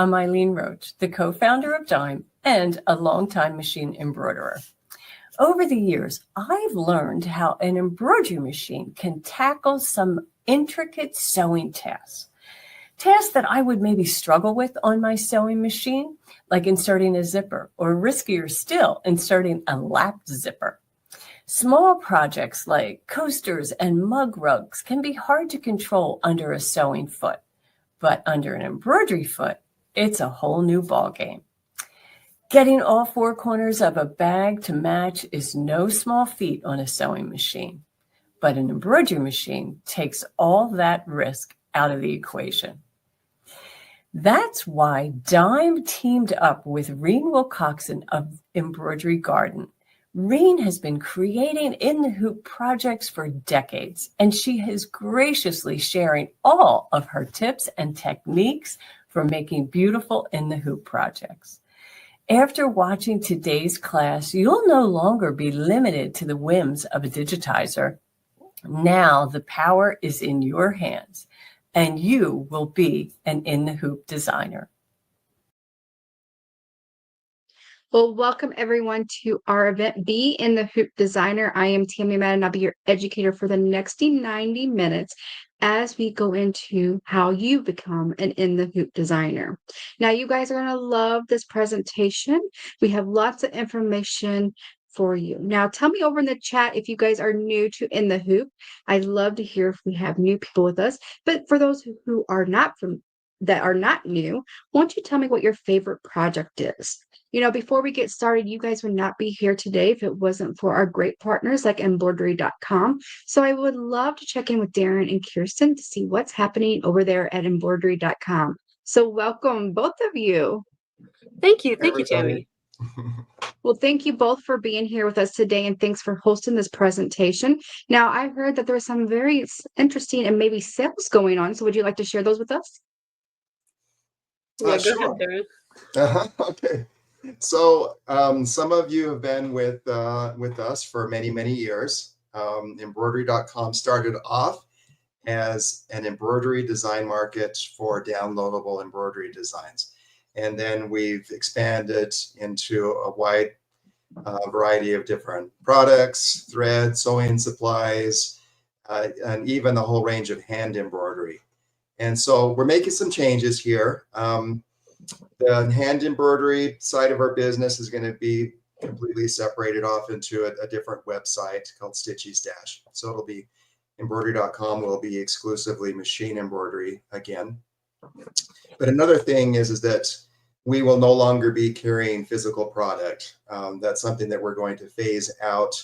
I'm Eileen Roach, the co-founder of Dime and a longtime machine embroiderer. Over the years, I've learned how an embroidery machine can tackle some intricate sewing tasks. Tasks that I would maybe struggle with on my sewing machine, like inserting a zipper, or riskier still, inserting a lap zipper. Small projects like coasters and mug rugs can be hard to control under a sewing foot, but under an embroidery foot, it's a whole new ballgame. Getting all four corners of a bag to match is no small feat on a sewing machine, but an embroidery machine takes all that risk out of the equation. That's why Dime teamed up with Reen Wilcoxon of Embroidery Garden. Reen has been creating In the Hoop projects for decades, and she is graciously sharing all of her tips and techniques for making beautiful In the Hoop projects. After watching today's class, you'll no longer be limited to the whims of a digitizer. Now the power is in your hands, and you will be an In the Hoop designer. Well, welcome everyone to our event, Be In the Hoop Designer. I am Tammy Madden. I'll be your educator for the next 90 minutes as we go into how you become an In the Hoop designer. Now, you guys are going to love this presentation. We have lots of information for you. Now, tell me over in the chat if you guys are new to In the Hoop. I'd love to hear if we have new people with us. But for those who are not new, won't you tell me what your favorite project is? You know, before we get started, you guys would not be here today if it wasn't for our great partners like embroidery.com. So I would love to check in with Darren and Kirsten to see what's happening over there at embroidery.com. So welcome, both of you. Thank you. Thank you, Tammy. Well, thank you both for being here with us today, and thanks for hosting this presentation. Now, I heard that there was some very interesting and maybe sales going on. So would you like to share those with us? Yeah, Sure. go ahead, Darren. Okay. So some of you have been with us for many years. Embroidery.com started off as an embroidery design market for downloadable embroidery designs. And then we've expanded into a wide variety of different products, thread, sewing supplies, and even a whole range of hand embroidery. And so we're making some changes here. The hand embroidery side of our business is going to be completely separated off into a different website called Stitchy Stash. So it'll be embroidery.com will be exclusively machine embroidery again. But another thing is that we will no longer be carrying physical product. That's something that we're going to phase out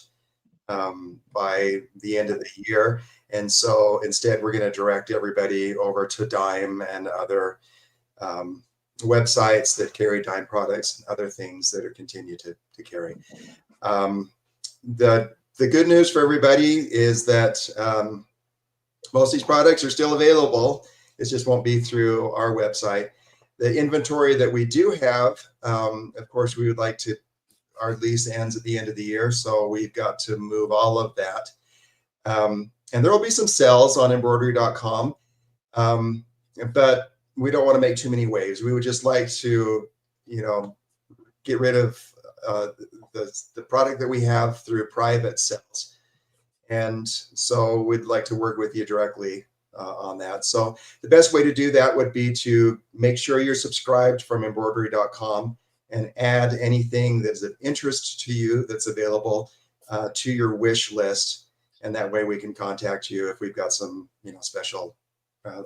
by the end of the year. And so instead, we're going to direct everybody over to Dime and other websites that carry Dime products and other things that are continue to carry. The good news for everybody is that most of these products are still available. It just won't be through our website. The inventory that we do have, of course, we would like to, our lease ends at the end of the year, so we've got to move all of that. And there will be some sales on embroidery.com, but we don't want to make too many waves. We would just like to, get rid of the product that we have through private sales. And so we'd like to work with you directly on that. So the best way to do that would be to make sure you're subscribed from embroidery.com and add anything that's of interest to you that's available to your wish list. And that way we can contact you if we've got some, special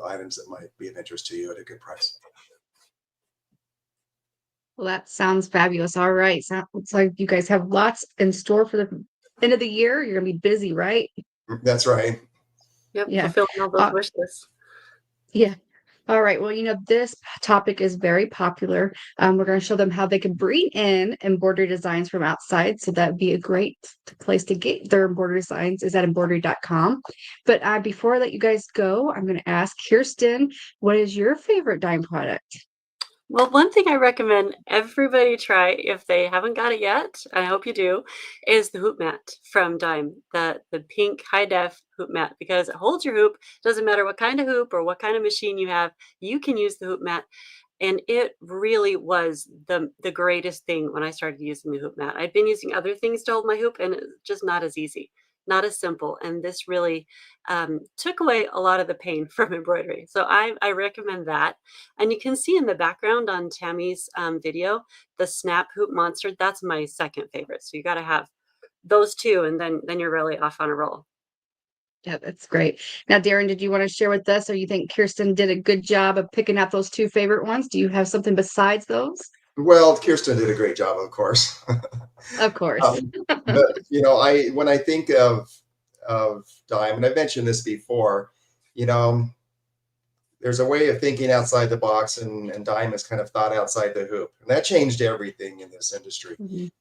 items that might be of interest to you at a good price. Well, that sounds fabulous. All right. So it looks like you guys have lots in store for the end of the year. You're going to be busy, right? That's right. Yep, Yeah. fulfilling all those wish lists. Yeah. All right. Well, this topic is very popular. We're going to show them how they can bring in embroidery designs from outside. So that'd be a great place to get their embroidery designs is at embroidery.com. But before I let you guys go, I'm going to ask Kirsten, what is your favorite Dime product? Well, one thing I recommend everybody try if they haven't got it yet, and I hope you do, is the hoop mat from Dime, the pink high def hoop mat, because it holds your hoop. Doesn't matter what kind of hoop or what kind of machine you have, you can use the hoop mat. And it really was the greatest thing when I started using the hoop mat. I'd been using other things to hold my hoop, and it's just not as easy, not as simple. And this really took away a lot of the pain from embroidery. So I recommend that. And you can see in the background on Tammy's video, the Snap Hoop Monster. That's my second favorite. So you got to have those two, and then you're really off on a roll. Yeah, that's great. Now, Darren, did you want to share with us, or you think Kirsten did a good job of picking out those two favorite ones? Do you have something besides those? Well, Kirsten did a great job, of course. Of course. But when I think of Dime, and I've mentioned this before, there's a way of thinking outside the box, and Dime has kind of thought outside the hoop, and that changed everything in this industry. Mhm.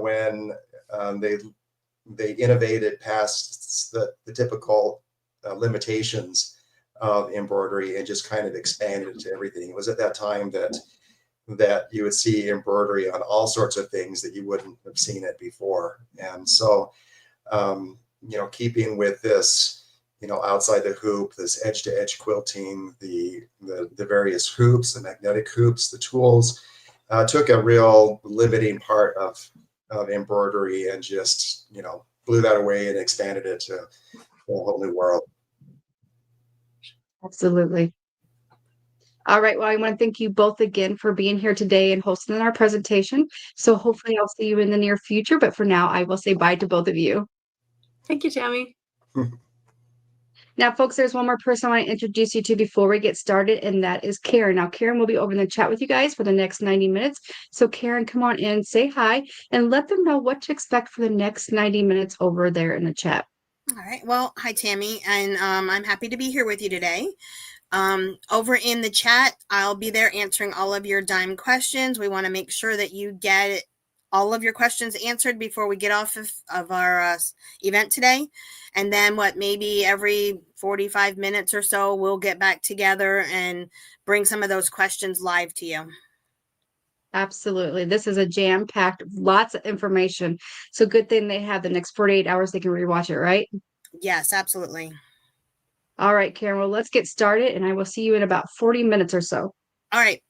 When they innovated past the typical limitations of embroidery and just kind of expanded to everything. It was at that time that you would see embroidery on all sorts of things that you wouldn't have seen it before. And so, keeping with this, outside the hoop, this edge to edge quilting, the various hoops, the magnetic hoops, the tools, took a real limiting part of embroidery and just, blew that away and expanded it to a whole new world. Absolutely. All right. Well, I want to thank you both again for being here today and hosting our presentation. So hopefully I'll see you in the near future. But for now, I will say bye to both of you. Thank you, Tammy. Now, folks, there's one more person I want to introduce you to before we get started, and that is Karen. Now, Karen will be over in the chat with you guys for the next 90 minutes. So, Karen, come on in, say hi, and let them know what to expect for the next 90 minutes over there in the chat. All right. Well, hi, Tammy, and I'm happy to be here with you today. Over in the chat, I'll be there answering all of your Dime questions. We want to make sure that you get all of your questions answered before we get off of our event today. And then maybe every 45 minutes or so, we'll get back together and bring some of those questions live to you. Absolutely. This is a jam-packed, lots of information. So good thing they have the next 48 hours they can rewatch it, right? Yes, absolutely. All right, Karen, well, let's get started, and I will see you in about 40 minutes or so. All right.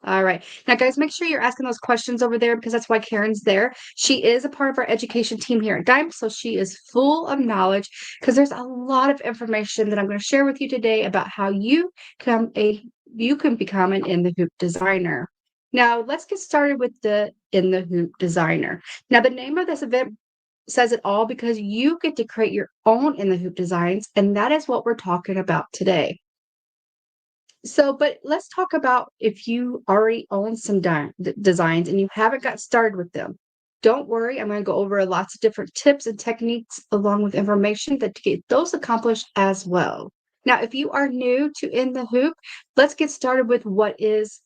All right. Now, guys, make sure you're asking those questions over there because that's why Karen's there. She is a part of our education team here at Dime, so she is full of knowledge because there's a lot of information that I'm going to share with you today about how you can become an In the Hoop designer. Now, let's get started with the In the Hoop designer. Now, the name of this event says it all because you get to create your own In the Hoop designs, and that is what we're talking about today. So, but let's talk about if you already own some designs and you haven't got started with them. Don't worry, I'm going to go over lots of different tips and techniques along with information that to get those accomplished as well. Now, if you are new to In the Hoop, let's get started with what is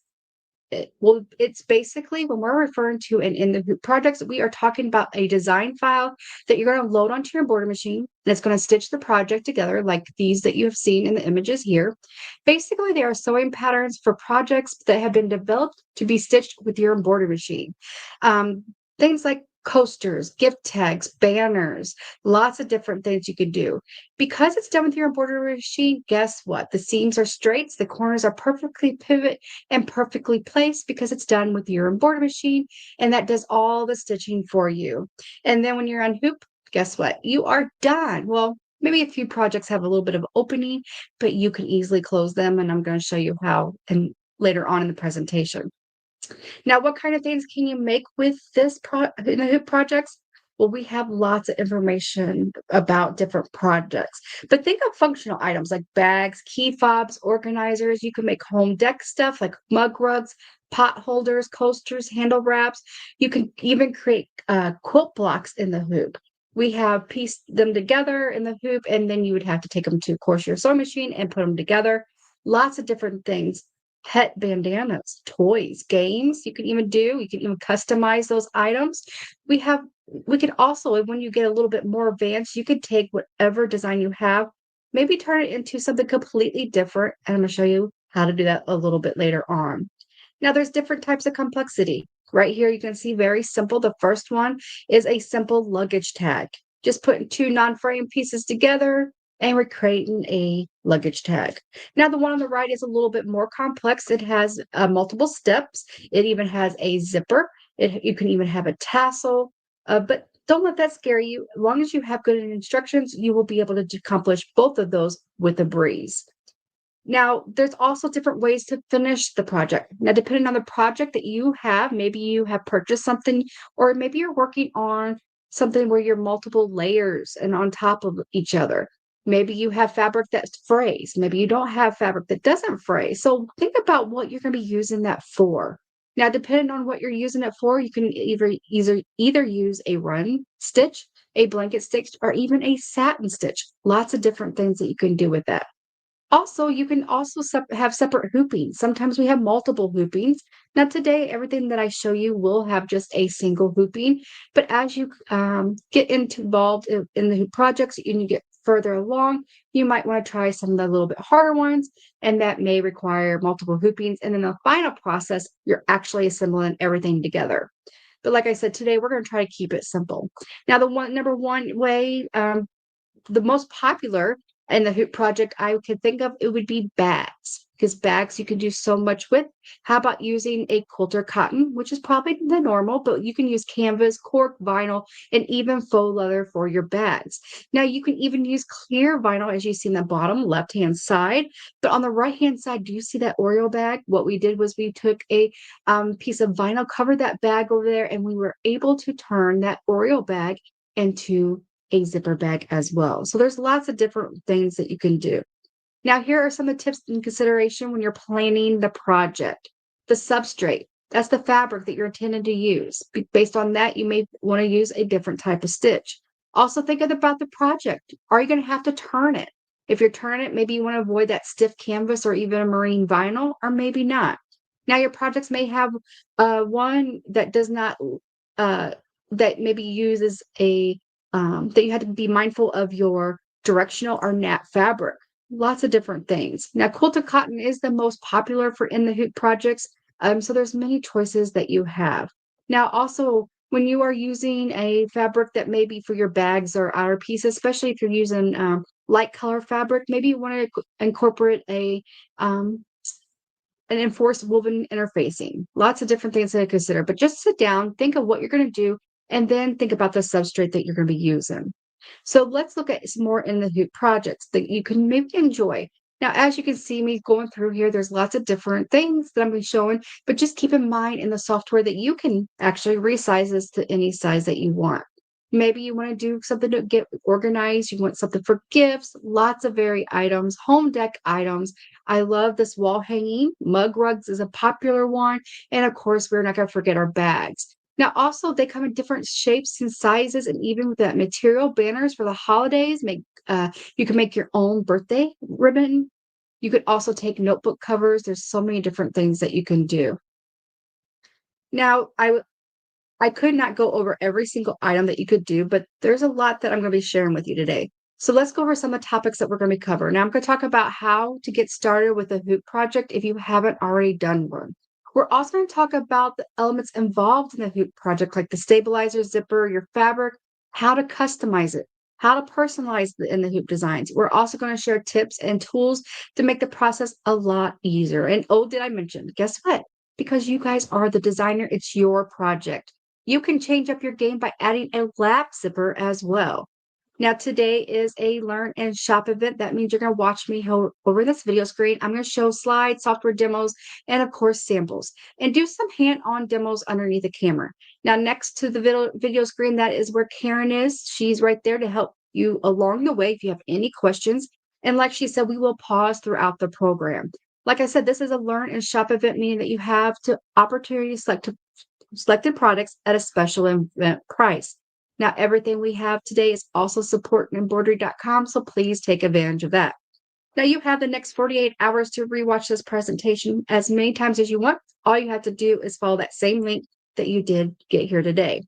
it. Well, it's basically when we're referring to an In the Hoop projects, we are talking about a design file that you're going to load onto your embroidery machine, and it's going to stitch the project together like these that you have seen in the images here. Basically, they are sewing patterns for projects that have been developed to be stitched with your embroidery machine. Things like coasters, gift tags, banners, lots of different things you could do. Because it's done with your embroidery machine, guess what? The seams are straight, the corners are perfectly pivot and perfectly placed because it's done with your embroidery machine, and that does all the stitching for you. And then when you're on hoop, guess what? You are done. Well, maybe a few projects have a little bit of opening, but you can easily close them, and I'm going to show you how and later on in the presentation. Now, what kind of things can you make with this In the Hoop projects? Well, we have lots of information about different projects, but think of functional items like bags, key fobs, organizers. You can make home deck stuff like mug rugs, pot holders, coasters, handle wraps. You can even create quilt blocks in the hoop. We have pieced them together in the hoop, and then you would have to take them to, of course, your sewing machine and put them together. Lots of different things. Pet bandanas, toys, games you can even customize those items. We can also, when you get a little bit more advanced, you could take whatever design you have, maybe turn it into something completely different. And I'm going to show you how to do that a little bit later on. Now, there's different types of complexity. Right here, you can see very simple. The first one is a simple luggage tag. Just putting two non-frame pieces together, and we're creating a luggage tag. Now, the one on the right is a little bit more complex. It has multiple steps. It even has a zipper. You can even have a tassel, but don't let that scare you. As long as you have good instructions, you will be able to accomplish both of those with a breeze. Now, there's also different ways to finish the project. Now, depending on the project that you have, maybe you have purchased something, or maybe you're working on something where you're multiple layers and on top of each other. Maybe you have fabric that frays. Maybe you don't have fabric that doesn't fray. So think about what you're going to be using that for. Now, depending on what you're using it for, you can either use a run stitch, a blanket stitch, or even a satin stitch. Lots of different things that you can do with that. Also, you can also have separate hooping. Sometimes we have multiple hoopings. Now, today, everything that I show you will have just a single hooping. But as you get involved in the hoop projects and you get further along, you might want to try some of the little bit harder ones, and that may require multiple hoopings. And in the final process, you're actually assembling everything together. But like I said, today we're going to try to keep it simple. Now, number one way, the most popular in the hoop project I could think of, it would be bags, because bags you can do so much with. How about using a quilter cotton, which is probably the normal, but you can use canvas, cork, vinyl, and even faux leather for your bags. Now you can even use clear vinyl, as you see in the bottom left-hand side, but on the right-hand side, do you see that Oreo bag? What we did was we took a piece of vinyl, covered that bag over there, and we were able to turn that Oreo bag into a zipper bag as well. So there's lots of different things that you can do. Now, here are some of the tips in consideration when you're planning the project. The substrate, that's the fabric that you're intending to use. Based on that, you may want to use a different type of stitch. Also, think about the project. Are you going to have to turn it? If you're turning it, maybe you want to avoid that stiff canvas or even a marine vinyl, or maybe not. Now, your projects may have one that does not, that maybe uses a that you have to be mindful of your directional or nap fabric. Lots of different things. Now, quilted cotton is the most popular for in the hoop projects. So there's many choices that you have. Now, also, when you are using a fabric that may be for your bags or outer pieces, especially if you're using light color fabric, maybe you want to incorporate an enforced woven interfacing. Lots of different things to consider, but just sit down, think of what you're going to do, and then think about the substrate that you're going to be using. So let's look at some more in the hoop projects that you can maybe enjoy. Now, as you can see me going through here, there's lots of different things that I'm going to be showing, but just keep in mind in the software that you can actually resize this to any size that you want. Maybe you want to do something to get organized. You want something for gifts, lots of varied items, home deck items. I love this wall hanging. Mug rugs is a popular one. And of course, we're not going to forget our bags. Now, also, they come in different shapes and sizes, and even with that material banners for the holidays, you can make your own birthday ribbon. You could also take notebook covers. There's so many different things that you can do. Now, I could not go over every single item that you could do, but there's a lot that I'm going to be sharing with you today. So let's go over some of the topics that we're going to cover. Now, I'm going to talk about how to get started with a hoop project if you haven't already done one. We're also going to talk about the elements involved in the hoop project, like the stabilizer, zipper, your fabric, how to customize it, how to personalize in the hoop designs. We're also going to share tips and tools to make the process a lot easier. And oh, did I mention, guess what? Because you guys are the designer, it's your project. You can change up your game by adding a lap zipper as well. Now, today is a learn and shop event. That means you're going to watch me over this video screen. I'm going to show slides, software demos, and of course, samples, and do some hand-on demos underneath the camera. Now, next to the video screen, that is where Karen is. She's right there to help you along the way if you have any questions. And like she said, we will pause throughout the program. Like I said, this is a learn and shop event, meaning that you have the opportunity to select selected products at a special event price. Now, everything we have today is also supporting embroidery.com, so please take advantage of that. Now, you have the next 48 hours to rewatch this presentation as many times as you want. All you have to do is follow that same link that you did get here today.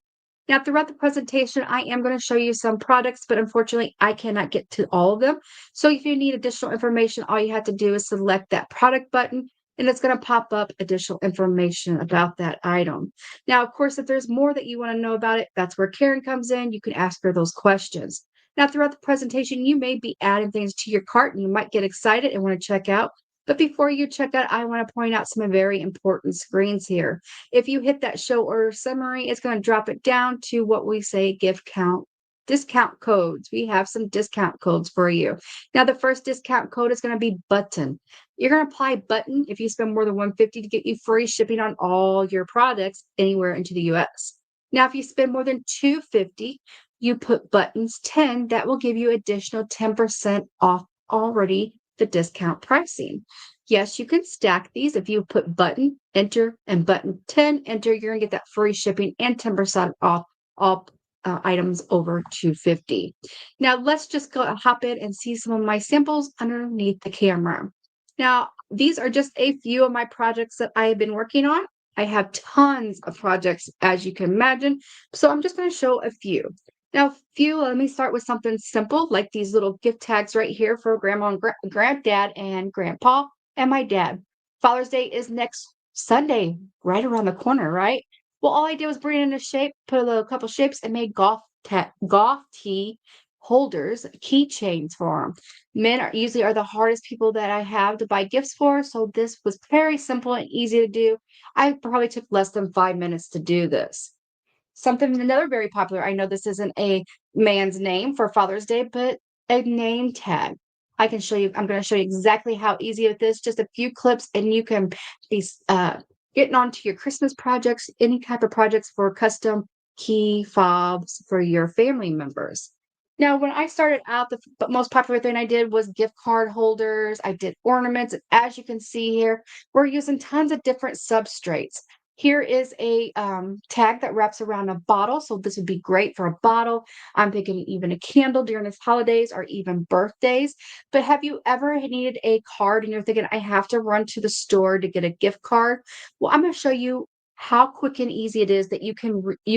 Now, throughout the presentation, I am going to show you some products, but unfortunately, I cannot get to all of them. So if you need additional information, all you have to do is select that product button, and it's going to pop up additional information about that item. Now, of course, if there's more that you want to know about it, that's where Karen comes in. You can ask her those questions. Now, throughout the presentation, you may be adding things to your cart and you might get excited and want to check out. But before you check out, I want to point out some very important screens here. If you hit that show order summary, it's going to drop it down to what we say gift count. Discount codes. We have some discount codes for you. Now, the first discount code is going to be button. You're going to apply button if you spend more than $150 to get you free shipping on all your products anywhere into the US. Now, if you spend more than $250, you put buttons 10, that will give you additional 10% off already the discount pricing. Yes, you can stack these. If you put button, enter, and button 10, enter, you're going to get that free shipping and 10% off all items over $250. Now, let's just go hop in and see some of my samples underneath the camera. Now, these are just a few of my projects that I have been working on. I have tons of projects, as you can imagine. So I'm just going to show a few. Now, let me start with something simple, like these little gift tags right here for grandma and granddad and grandpa and my dad. Father's Day is next Sunday, right around the corner, right? Well, all I did was bring it into shape, put a couple shapes, and made golf tee holders, keychains for them. Men usually are the hardest people that I have to buy gifts for, so this was very simple and easy to do. I probably took less than 5 minutes to do this. Another very popular, I know this isn't a man's name for Father's Day, but a name tag. I'm going to show you exactly how easy it is, just a few clips, and you can be getting onto your Christmas projects, any type of projects for custom key fobs for your family members. Now, when I started out, the most popular thing I did was gift card holders. I did ornaments. And as you can see here, we're using tons of different substrates. Here is a tag that wraps around a bottle. So this would be great for a bottle. I'm thinking even a candle during the holidays or even birthdays. But have you ever needed a card and you're thinking, I have to run to the store to get a gift card? Well, I'm going to show you how quick and easy it is that you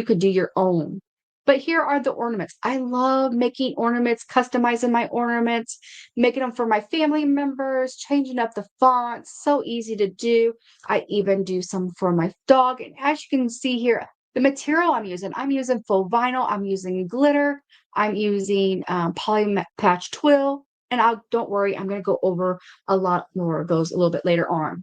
could do your own. But here are the ornaments. I love making ornaments, customizing my ornaments, making them for my family members, changing up the fonts. So easy to do. I even do some for my dog. And as you can see here, the material I'm using faux vinyl. I'm using glitter. I'm using poly patch twill. And don't worry, I'm going to go over a lot more of those a little bit later on.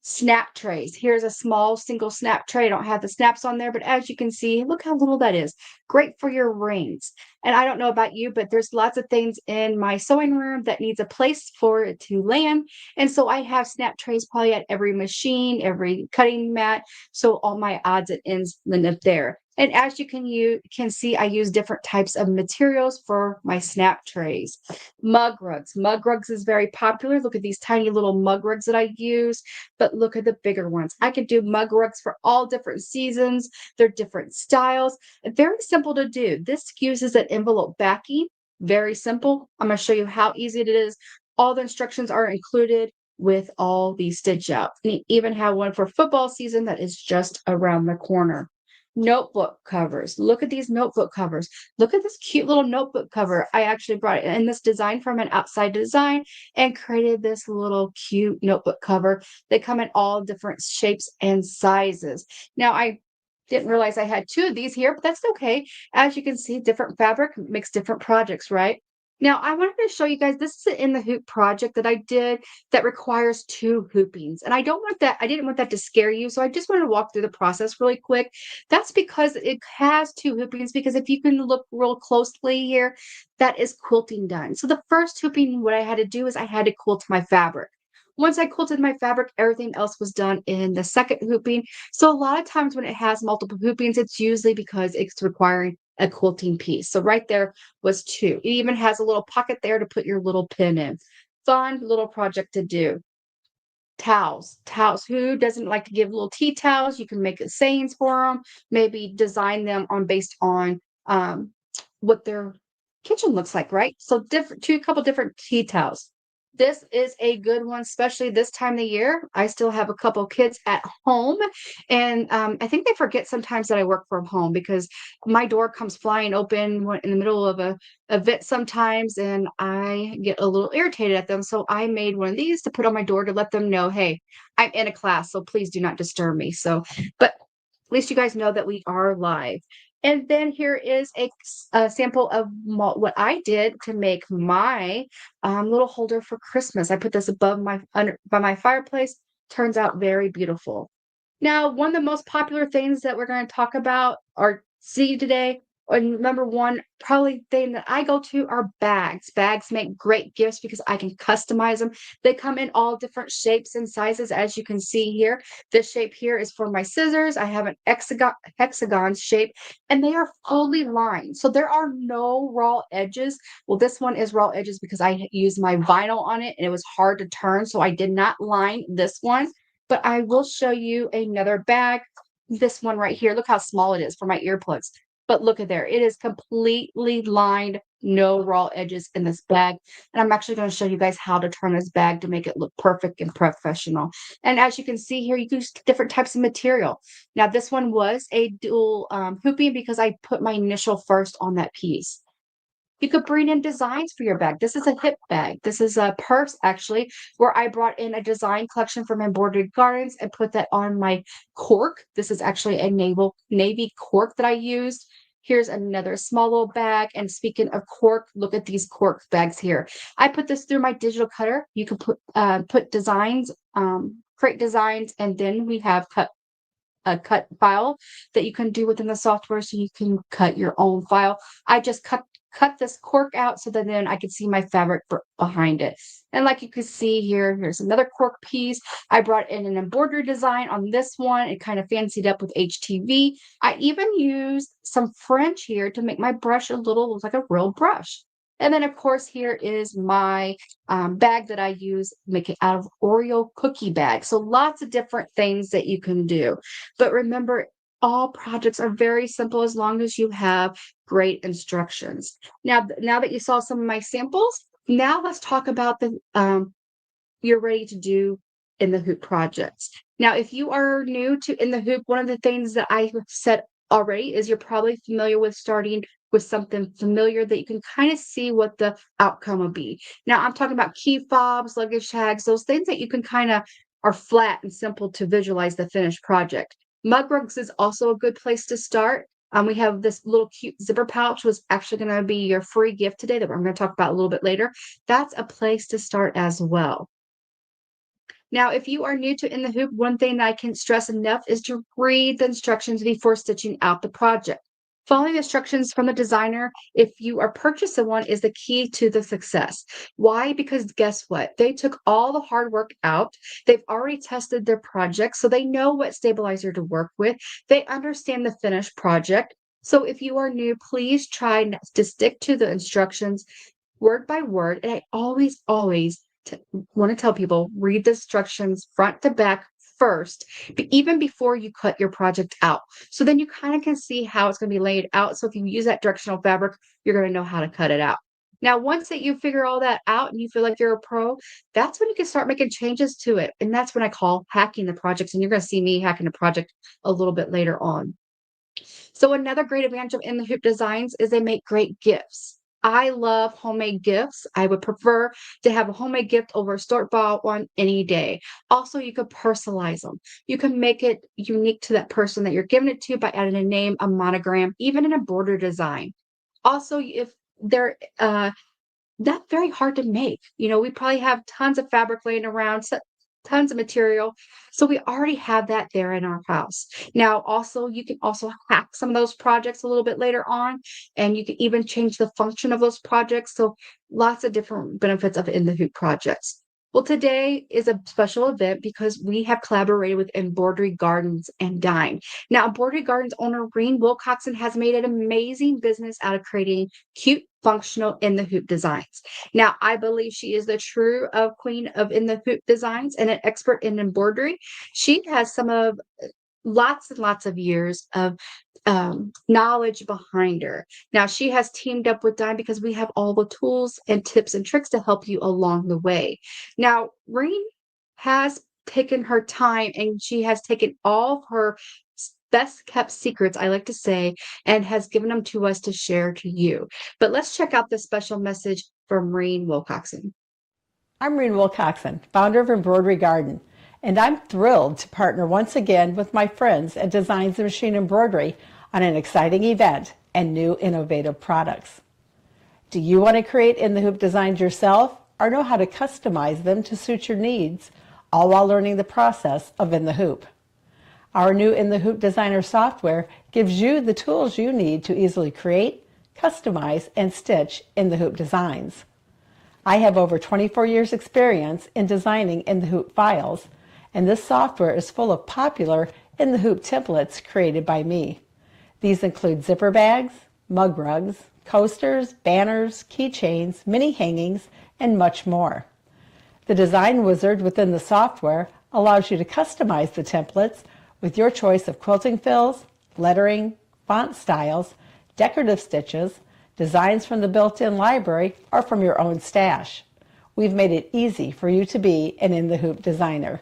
Snap trays. Here's a small single snap tray. I don't have the snaps on there, but as you can see, look how little that is. Great for your rings. And I don't know about you, but there's lots of things in my sewing room that needs a place for it to land. And so I have snap trays probably at every machine, every cutting mat. So all my odds and ends end up there. And as you can see, I use different types of materials for my snap trays. Mug rugs. Mug rugs is very popular. Look at these tiny little mug rugs that I use, but look at the bigger ones. I can do mug rugs for all different seasons. They're different styles. Very simple to do. This uses an envelope backing. Very simple. I'm going to show you how easy it is. All the instructions are included with all these stitch outs. And you even have one for football season that is just around the corner. Notebook covers. Look at these notebook covers. Look at this cute little notebook cover. I actually brought it in this design from an Outside Design and created this little cute notebook cover. They come in all different shapes and sizes. Now, I didn't realize I had two of these here, but that's okay. As you can see, different fabric makes different projects, right? Now, I wanted to show you guys, this is an In the Hoop project that I did that requires 2 hoopings. And I didn't want that to scare you. So I just wanted to walk through the process really quick. That's because it has 2 hoopings, because if you can look real closely here, that is quilting done. So the first hooping, what I had to do is I had to quilt my fabric. Once I quilted my fabric, everything else was done in the second hooping. So a lot of times when it has multiple hoopings, it's usually because it's requiring a quilting piece. So right there was 2. It even has a little pocket there to put your little pin in. Fun little project to do. Towels. Who doesn't like to give little tea towels? You can make sayings for them. Maybe design them based on what their kitchen looks like, right? So a couple different tea towels. This is a good one, especially this time of the year. I still have a couple kids at home, and I think they forget sometimes that I work from home, because my door comes flying open in the middle of a event sometimes, and I get a little irritated at them. So I made one of these to put on my door to let them know, hey, I'm in a class, so please do not disturb me. But at least you guys know that we are live. And then here is a sample of what I did to make my little holder for Christmas. I put this above by my fireplace. Turns out very beautiful. Now, one of the most popular things that we're going to talk about or see today, or number one, probably thing that I go to are bags. Bags make great gifts because I can customize them. They come in all different shapes and sizes, as you can see here. This shape here is for my scissors. I have an hexagon shape, and they are fully lined. So there are no raw edges. Well, this one is raw edges because I used my vinyl on it and it was hard to turn. So I did not line this one, but I will show you another bag. This one right here. Look how small it is for my earplugs. But look at there. It is completely lined, no raw edges in this bag. And I'm actually going to show you guys how to turn this bag to make it look perfect and professional. And as you can see here, you can use different types of material. Now, this one was a dual hooping because I put my initial first on that piece. You could bring in designs for your bag. This is a hip bag. This is a purse, actually, where I brought in a design collection from Embroidery Gardens and put that on my cork. This is actually a navy cork that I used. Here's another small little bag. And speaking of cork, look at these cork bags here. I put this through my digital cutter. You can put designs, create designs, and then we have a cut file that you can do within the software, so you can cut your own file. I just cut this cork out so that then I could see my fabric behind it. And like you can see here, here's another cork piece. I brought in an embroidery design on this one. It kind of fancied up with HTV. I even used some French here to make my brush look like a real brush. And then, of course, here is my bag that I use, make it out of Oreo cookie bag. So lots of different things that you can do. But remember, all projects are very simple as long as you have great instructions. Now that you saw some of my samples, now let's talk about the you're ready to do In the Hoop projects. Now, if you are new to In the Hoop, one of the things that I said already is you're probably familiar with starting with something familiar that you can kind of see what the outcome will be. Now, I'm talking about key fobs, luggage tags, those things that you can kind of are flat and simple to visualize the finished project. Mug rugs is also a good place to start. We have this little cute zipper pouch, was actually going to be your free gift today that I'm going to talk about a little bit later. That's a place to start as well. Now, if you are new to In the Hoop, one thing that I can't stress enough is to read the instructions before stitching out the project. Following the instructions from the designer, if you are purchasing one, is the key to the success. Why? Because guess what? They took all the hard work out. They've already tested their project, so they know what stabilizer to work with. They understand the finished project. So if you are new, please try to stick to the instructions word by word. And I always want to tell people, read the instructions front to back first, even before you cut your project out. So then you kind of can see how it's going to be laid out. So if you use that directional fabric, you're going to know how to cut it out. Now, once that you figure all that out and you feel like you're a pro, that's when you can start making changes to it. And that's when I call hacking the projects. And you're going to see me hacking the project a little bit later on. So another great advantage of In the Hoop designs is they make great gifts. I love homemade gifts. I would prefer to have a homemade gift over a store-bought one any day. Also, you could personalize them. You can make it unique to that person that you're giving it to by adding a name, a monogram, even an embroidered design. Also, if they're not very hard to make. We probably have tons of fabric laying around, tons of material. So we already have that there in our house. Now, also, you can also hack some of those projects a little bit later on, and you can even change the function of those projects. So lots of different benefits of In the Hoop projects. Well, today is a special event because we have collaborated with Embroidery Gardens and Dime. Now, Embroidery Gardens owner Reen Wilcoxon has made an amazing business out of creating cute, functional In the Hoop designs. Now, I believe she is the true queen of In the Hoop designs and an expert in embroidery. She has lots and lots of years of knowledge behind her. Now, she has teamed up with Dime because we have all the tools and tips and tricks to help you along the way. Now, Reen has taken her time and she has taken all of her best kept secrets, I like to say, and has given them to us to share to you. But let's check out this special message from Reen Wilcoxon. I'm Reen Wilcoxon, founder of Embroidery Garden, and I'm thrilled to partner once again with my friends at Designs and Machine Embroidery on an exciting event and new innovative products. Do you want to create In the Hoop designs yourself or know how to customize them to suit your needs, all while learning the process of In the Hoop? Our new In the Hoop Designer software gives you the tools you need to easily create, customize, and stitch In the Hoop designs. I have over 24 years experience in designing In the Hoop files, and this software is full of popular In the Hoop templates created by me. These include zipper bags, mug rugs, coasters, banners, keychains, mini hangings, and much more. The design wizard within the software allows you to customize the templates with your choice of quilting fills, lettering, font styles, decorative stitches, designs from the built-in library, or from your own stash. We've made it easy for you to be an In the Hoop designer.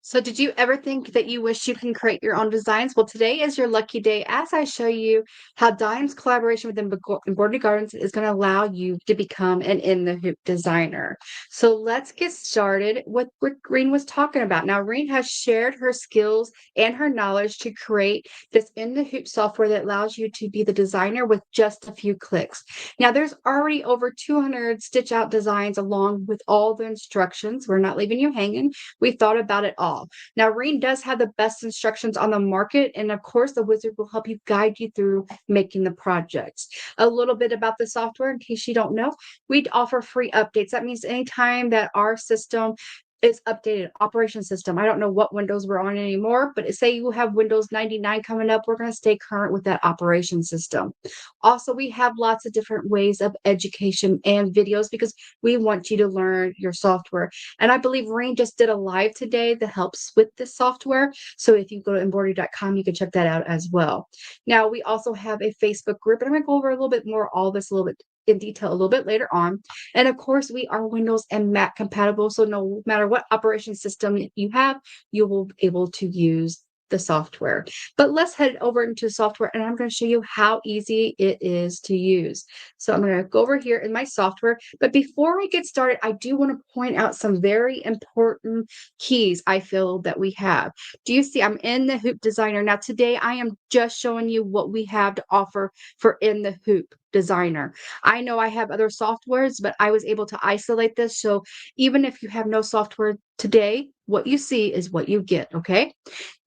So did you ever think that you wish you can create your own designs? Well, today is your lucky day as I show you how Dime's collaboration with Embroidery Gardens is going to allow you to become an In the Hoop designer. So let's get started with what Reen was talking about. Now, Reen has shared her skills and her knowledge to create this In the Hoop software that allows you to be the designer with just a few clicks. Now, there's already over 200 stitch out designs along with all the instructions. We're not leaving you hanging. We thought about it all. Now, Reen does have the best instructions on the market, and of course, the wizard will help you guide you through making the projects. A little bit about the software, in case you don't know, we offer free updates. That means anytime that our system is updated, operation system. I don't know what Windows we're on anymore, but say you have Windows 99 coming up, we're going to stay current with that operation system. Also, we have lots of different ways of education and videos because we want you to learn your software. And I believe Reen just did a live today that helps with this software. So if you go to embroidery.com, you can check that out as well. Now, we also have a Facebook group, and I'm going to go over a little bit more all this a little bit in detail a little bit later on. And of course, we are Windows and Mac compatible. So no matter what operation system you have, you will be able to use the software. But let's head over into software, and I'm going to show you how easy it is to use. So I'm going to go over here in my software. But before we get started, I do want to point out some very important keys I feel that we have. Do you see I'm in the Hoop Designer? Now today I am just showing you what we have to offer for In the Hoop Designer. I know I have other softwares, but I was able to isolate this. So even if you have no software today, what you see is what you get, okay?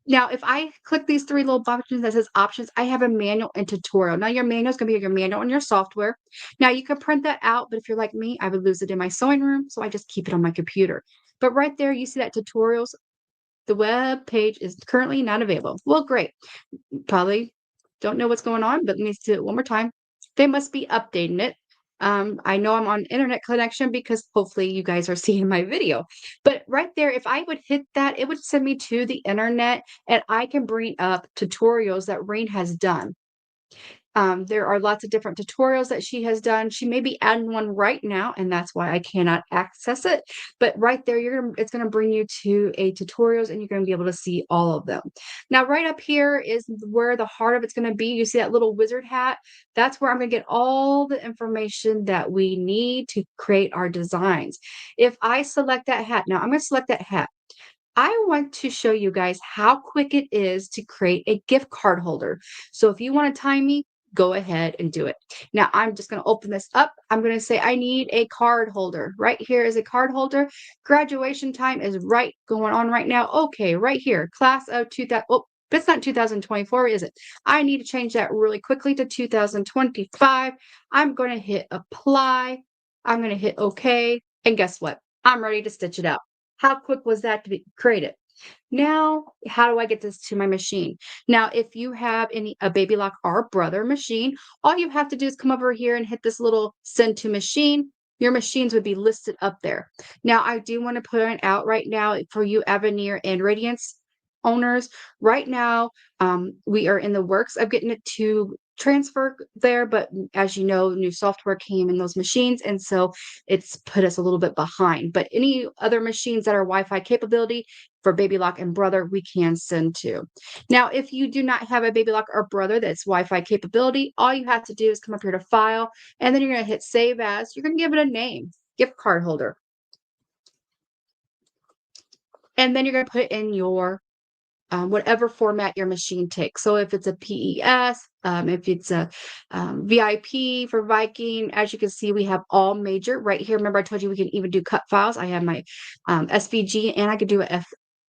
Now, if I click these three little buttons that says options, I have a manual and tutorial. Now, your manual is going to be your manual and your software. Now, you can print that out, but if you're like me, I would lose it in my sewing room, so I just keep it on my computer. But right there, you see that tutorials. The web page is currently not available. Well, great. Probably don't know what's going on, but let me see it one more time. They must be updating it. I know I'm on internet connection because hopefully you guys are seeing my video. But right there, if I would hit that, it would send me to the internet and I can bring up tutorials that Reen has done. There are lots of different tutorials that she has done. She may be adding one right now, and that's why I cannot access it. But right there, it's going to bring you to a tutorials, and you're going to be able to see all of them. Now, right up here is where the heart of it's going to be. You see that little wizard hat? That's where I'm going to get all the information that we need to create our designs. If I select that hat, now I'm going to select that hat. I want to show you guys how quick it is to create a gift card holder. So if you want to time me, go ahead and do it. Now, I'm just going to open this up. I'm going to say I need a card holder. Right here is a card holder. Graduation time is going on right now. Okay, right here, class of 2000. Oh, that's not 2024, is it? I need to change that really quickly to 2025. I'm going to hit apply. I'm going to hit OK. And guess what? I'm ready to stitch it out. How quick was that to be created? Now, how do I get this to my machine? Now, if you have a Baby Lock or Brother machine, all you have to do is come over here and hit this little send to machine. Your machines would be listed up there. Now, I do want to point out right now for you Avenir and Radiance owners, right now, we are in the works of getting it to transfer there, but as you know, new software came in those machines, and so it's put us a little bit behind. But any other machines that are Wi-Fi capability for Baby Lock and Brother, we can send to. Now, if you do not have a Baby Lock or Brother that's Wi-Fi capability, all you have to do is come up here to File, and then you're going to hit Save As. You're going to give it a name, gift card holder. And then you're going to put in your whatever format your machine takes. So if it's a PES, if it's a VIP for Viking, as you can see, we have all major right here. Remember, I told you we can even do cut files. I have my SVG, and I could do a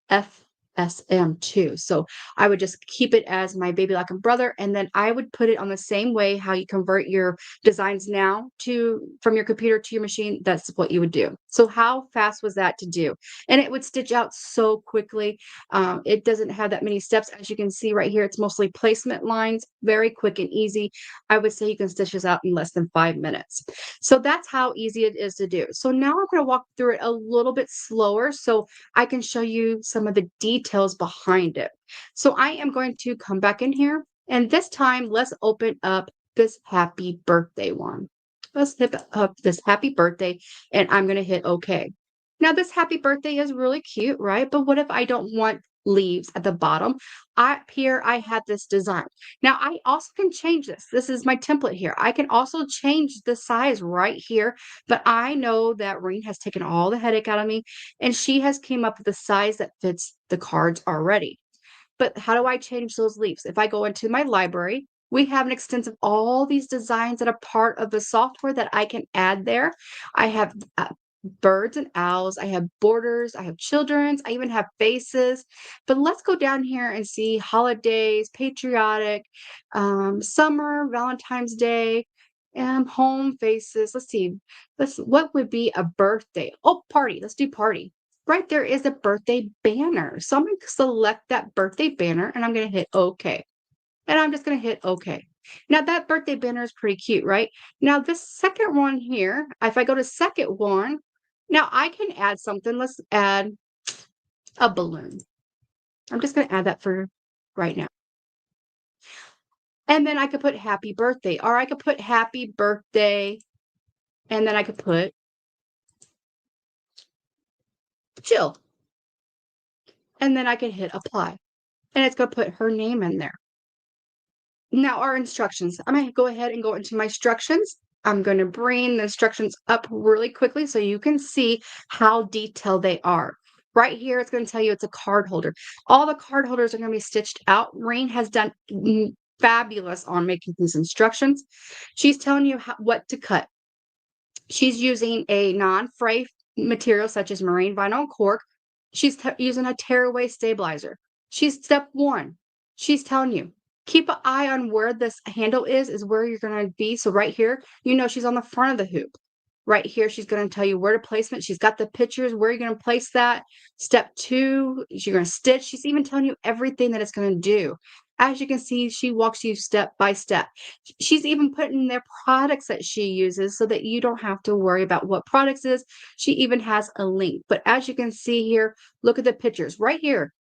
FSM too. So I would just keep it as my Baby Lock and Brother, and then I would put it on the same way how you convert your designs now from your computer to your machine. That's what you would do. So how fast was that to do? And it would stitch out so quickly. It doesn't have that many steps. As you can see right here, it's mostly placement lines, very quick and easy. I would say you can stitch this out in less than 5 minutes. So that's how easy it is to do. So now I'm going to walk through it a little bit slower so I can show you some of the details behind it. So I am going to come back in here, and this time let's open up this happy birthday one. Let's hit up this happy birthday, and I'm going to hit OK. Now this happy birthday is really cute, right? But what if I don't want leaves at the bottom? Here I had this design. Now I also can change this. This is my template here. I can also change the size right here, but I know that Reen has taken all the headache out of me, and she has came up with the size that fits the cards already. But how do I change those leaves? If I go into my library, we have an extensive all these designs that are part of the software that I can add there. I have birds and owls, I have borders, I have children's, I even have faces. But let's go down here and see holidays, patriotic, summer, Valentine's Day, and home faces. Let's see, what would be a birthday? Oh, party. Let's do party. Right there is a birthday banner. So I'm going to select that birthday banner, and I'm going to hit OK. And I'm just going to hit OK. Now that birthday banner is pretty cute, right? Now this second one here, if I go to second one, now I can add something. Let's add a balloon. I'm just going to add that for right now. And then I could put happy birthday, or I could put happy birthday, and then I could put Jill. And then I can hit apply. And it's going to put her name in there. Now our instructions. I'm going to go ahead and go into my instructions. I'm going to bring the instructions up really quickly so you can see how detailed they are. Right here, it's going to tell you it's a card holder. All the card holders are going to be stitched out. Reen has done fabulous on making these instructions. She's telling you what to cut. She's using a non-fray material such as marine vinyl and cork. She's using a tearaway stabilizer. She's step 1. She's telling you, keep an eye on where this handle is where you're going to be. So right here, she's on the front of the hoop. Right here, she's going to tell you where to placement. She's got the pictures, where you're going to place that. Step 2, you're going to stitch. She's even telling you everything that it's going to do. As you can see, she walks you step by step. She's even putting their products that she uses so that you don't have to worry about what products is. She even has a link. But as you can see here, look at the pictures. Right here,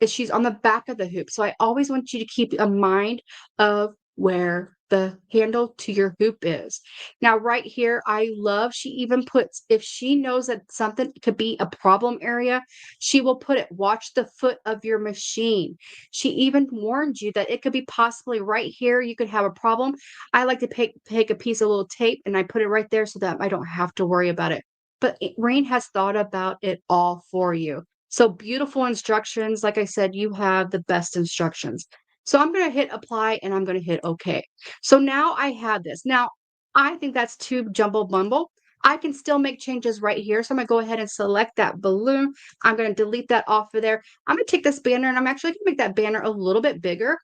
she's on the back of the hoop. So I always want you to keep a mind of where the handle to your hoop is. Now, right here, I love, she even puts, if she knows that something could be a problem area, she will put it, watch the foot of your machine. She even warned you that it could be possibly right here, you could have a problem. I like to take a piece of little tape and I put it right there so that I don't have to worry about it. But Reen has thought about it all for you. So beautiful instructions. Like I said, you have the best instructions. So I'm going to hit apply and I'm going to hit OK. So now I have this. Now, I think that's too jumble bumble. I can still make changes right here. So I'm going to go ahead and select that balloon. I'm going to delete that off of there. I'm going to take this banner and I'm actually going to make that banner a little bit bigger.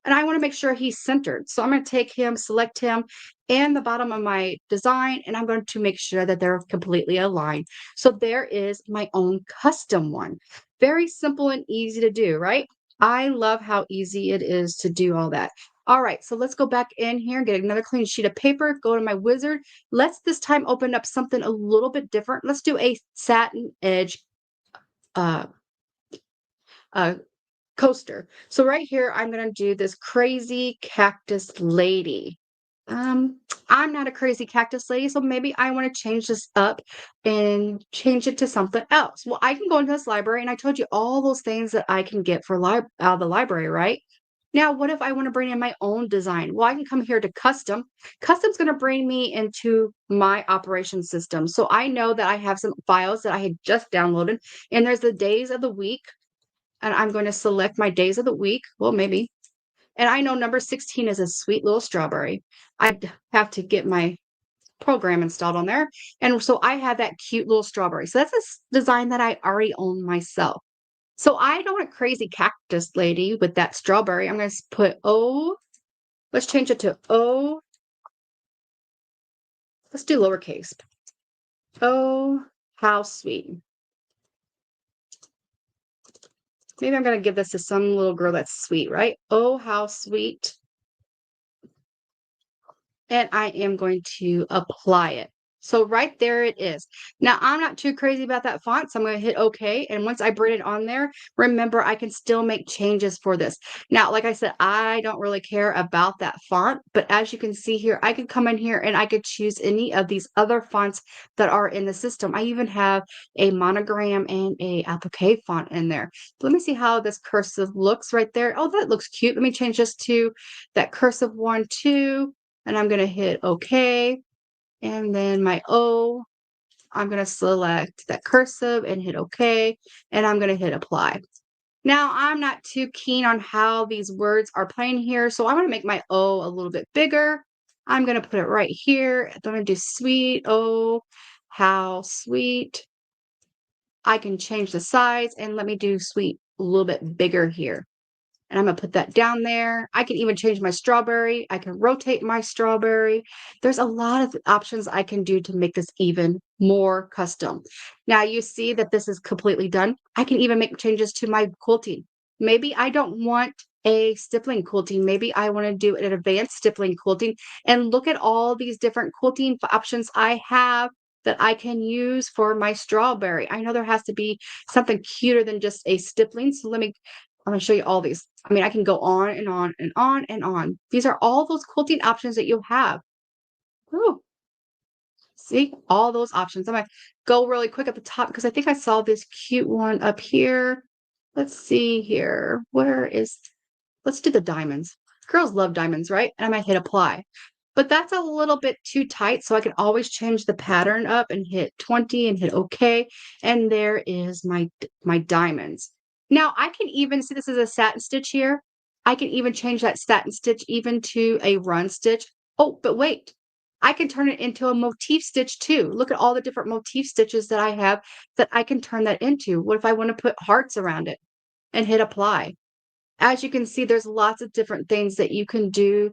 And I want to make sure he's centered. So I'm going to take him, select him and the bottom of my design, and I'm going to make sure that they're completely aligned. So there is my own custom one. Very simple and easy to do, right? I love how easy it is to do all that. All right, so let's go back in here, get another clean sheet of paper, go to my wizard. Let's this time open up something a little bit different. Let's do a satin edge coaster. So right here, I'm going to do this crazy cactus lady. I'm not a crazy cactus lady, so maybe I want to change this up and change it to something else. Well, I can go into this library, and I told you all those things that I can get for out of the library, right? Now, what if I want to bring in my own design? Well, I can come here to custom. Custom's going to bring me into my operation system. So I know that I have some files that I had just downloaded, and there's the days of the week. and I'm going to select my days of the week. Well, maybe. And I know number 16 is a sweet little strawberry. I'd have to get my program installed on there. And so I have that cute little strawberry. So that's a design that I already own myself. So I don't want a crazy cactus lady with that strawberry. I'm going to put O. Let's change it to O. Let's do lowercase. Oh, how sweet. Maybe I'm going to give this to some little girl that's sweet, right? Oh, how sweet. And I am going to apply it. So right there it is. Now I'm not too crazy about that font, so I'm going to hit OK. And once I bring it on there, remember I can still make changes for this. Now, like I said, I don't really care about that font, but as you can see here, I can come in here and I could choose any of these other fonts that are in the system. I even have a monogram and a applique font in there. Let me see how this cursive looks right there. Oh, that looks cute. Let me change this to that cursive one too. And I'm going to hit OK. And then my O, I'm going to select that cursive and hit OK. And I'm going to hit apply. Now, I'm not too keen on how these words are playing here. So I'm going to make my O a little bit bigger. I'm going to put it right here. I'm going to do sweet. Oh, how sweet. I can change the size and let me do sweet a little bit bigger here. And I'm going to put that down there. I can even change my strawberry. I can rotate my strawberry. There's a lot of options I can do to make this even more custom. Now you see that this is completely done. I can even make changes to my quilting. Maybe I don't want a stippling quilting. Maybe I want to do an advanced stippling quilting. And look at all these different quilting options I have that I can use for my strawberry. I know there has to be something cuter than just a stippling. So I'm going to show you all these. I mean, I can go on and on and on and on. These are all those quilting options that you have. Ooh. See, all those options. I'm going to go really quick at the top because I think I saw this cute one up here. Let's see here. Let's do the diamonds. Girls love diamonds, right? And I might hit apply. But that's a little bit too tight, so I can always change the pattern up and hit 20 and hit OK. And there is my diamonds. Now I can even see this is a satin stitch here. I can even change that satin stitch even to a run stitch. Oh, but wait, I can turn it into a motif stitch too. Look at all the different motif stitches that I have that I can turn that into. What if I want to put hearts around it and hit apply? As you can see, there's lots of different things that you can do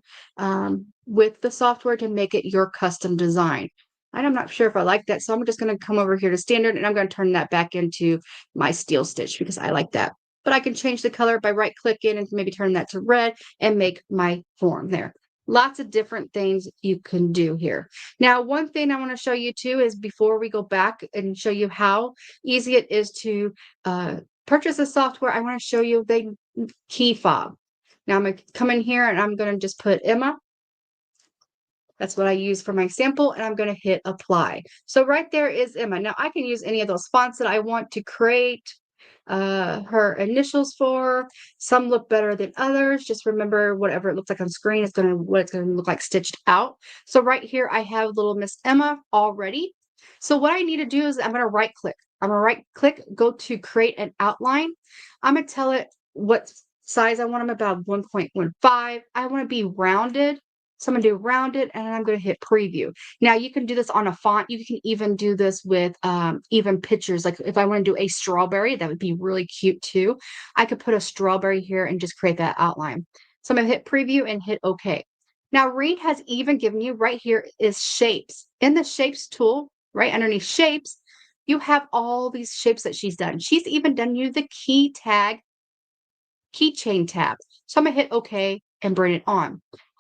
with the software to make it your custom design. And I'm not sure if I like that, so I'm just going to come over here to standard and I'm going to turn that back into my steel stitch because I like that. But I can change the color by right-clicking and maybe turn that to red and make my form there. Lots of different things you can do here. Now, one thing I want to show you too is before we go back and show you how easy it is to purchase the software, I want to show you the key fob. Now I'm going to come in here and I'm going to just put Emma. That's what I use for my sample, and I'm going to hit apply. So right there is Emma. Now I can use any of those fonts that I want to create her initials for. Some look better than others. Just remember whatever it looks like on screen is what it's going to look like stitched out. So right here I have little Miss Emma already. So what I need to do is I'm going to right click. I'm going to right click, go to create an outline. I'm going to tell it what size I want them, about 1.15. I want to be rounded. So I'm going to do rounded and I'm going to hit preview. Now you can do this on a font. You can even do this with even pictures. Like if I want to do a strawberry, that would be really cute too. I could put a strawberry here and just create that outline. So I'm going to hit preview and hit OK. Now Reed has even given you right here is shapes. In the shapes tool, right underneath shapes, you have all these shapes that she's done. She's even done you the keychain tab. So I'm going to hit OK and bring it on.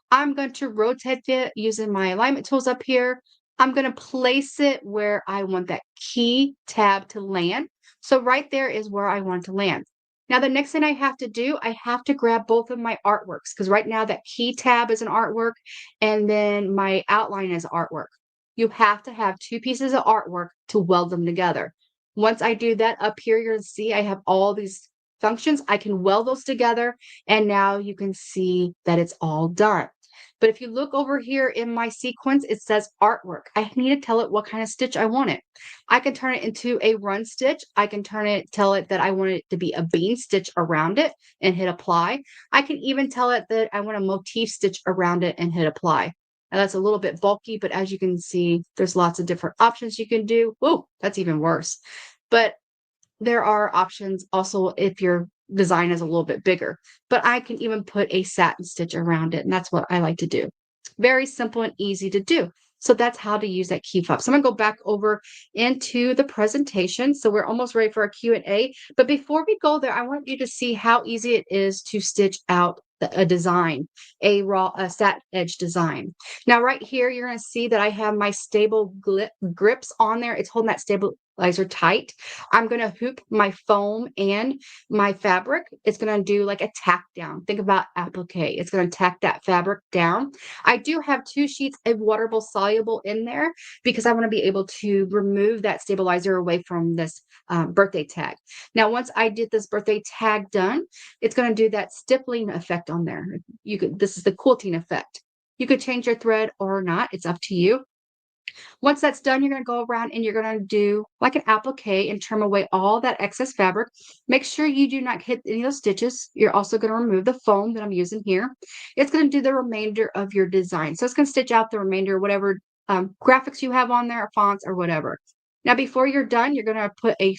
I'm going to rotate it using my alignment tools up here. I'm going to place it where I want that key tab to land. So right there is where I want to land. Now, the next thing I have to do, I have to grab both of my artworks because right now that key tab is an artwork and then my outline is artwork. You have to have two pieces of artwork to weld them together. Once I do that up here, you're going to see I have all these functions. I can weld those together and now you can see that it's all done. But if you look over here in my sequence, it says artwork. I need to tell it what kind of stitch I want it. I can turn it into a run stitch. I can tell it that I want it to be a bean stitch around it and hit apply. I can even tell it that I want a motif stitch around it and hit apply. Now that's a little bit bulky, but as you can see, there's lots of different options you can do. Whoa, that's even worse. But there are options also if your design is a little bit bigger, but I can even put a satin stitch around it. And that's what I like to do. Very simple and easy to do. So that's how to use that key fob. So I'm gonna go back over into the presentation. So we're almost ready for our Q&A. But before we go there, I want you to see how easy it is to stitch out a design, a satin edge design. Now, right here, you're gonna see that I have my stable grips on there. It's holding that stabilizer tight. I'm gonna hoop my foam and my fabric. It's gonna do like a tack down. Think about applique. It's gonna tack that fabric down. I do have 2 sheets of waterable soluble in there because I want to be able to remove that stabilizer away from this birthday tag. Now, once I did this birthday tag done, it's going to do that stippling effect on there. This is the quilting effect. You could change your thread or not. It's up to you. Once that's done, you're going to go around and you're going to do like an applique and trim away all that excess fabric. Make sure you do not hit any of those stitches. You're also going to remove the foam that I'm using here. It's going to do the remainder of your design. So it's going to stitch out the remainder, whatever graphics you have on there, fonts or whatever. Now, before you're done, you're going to put a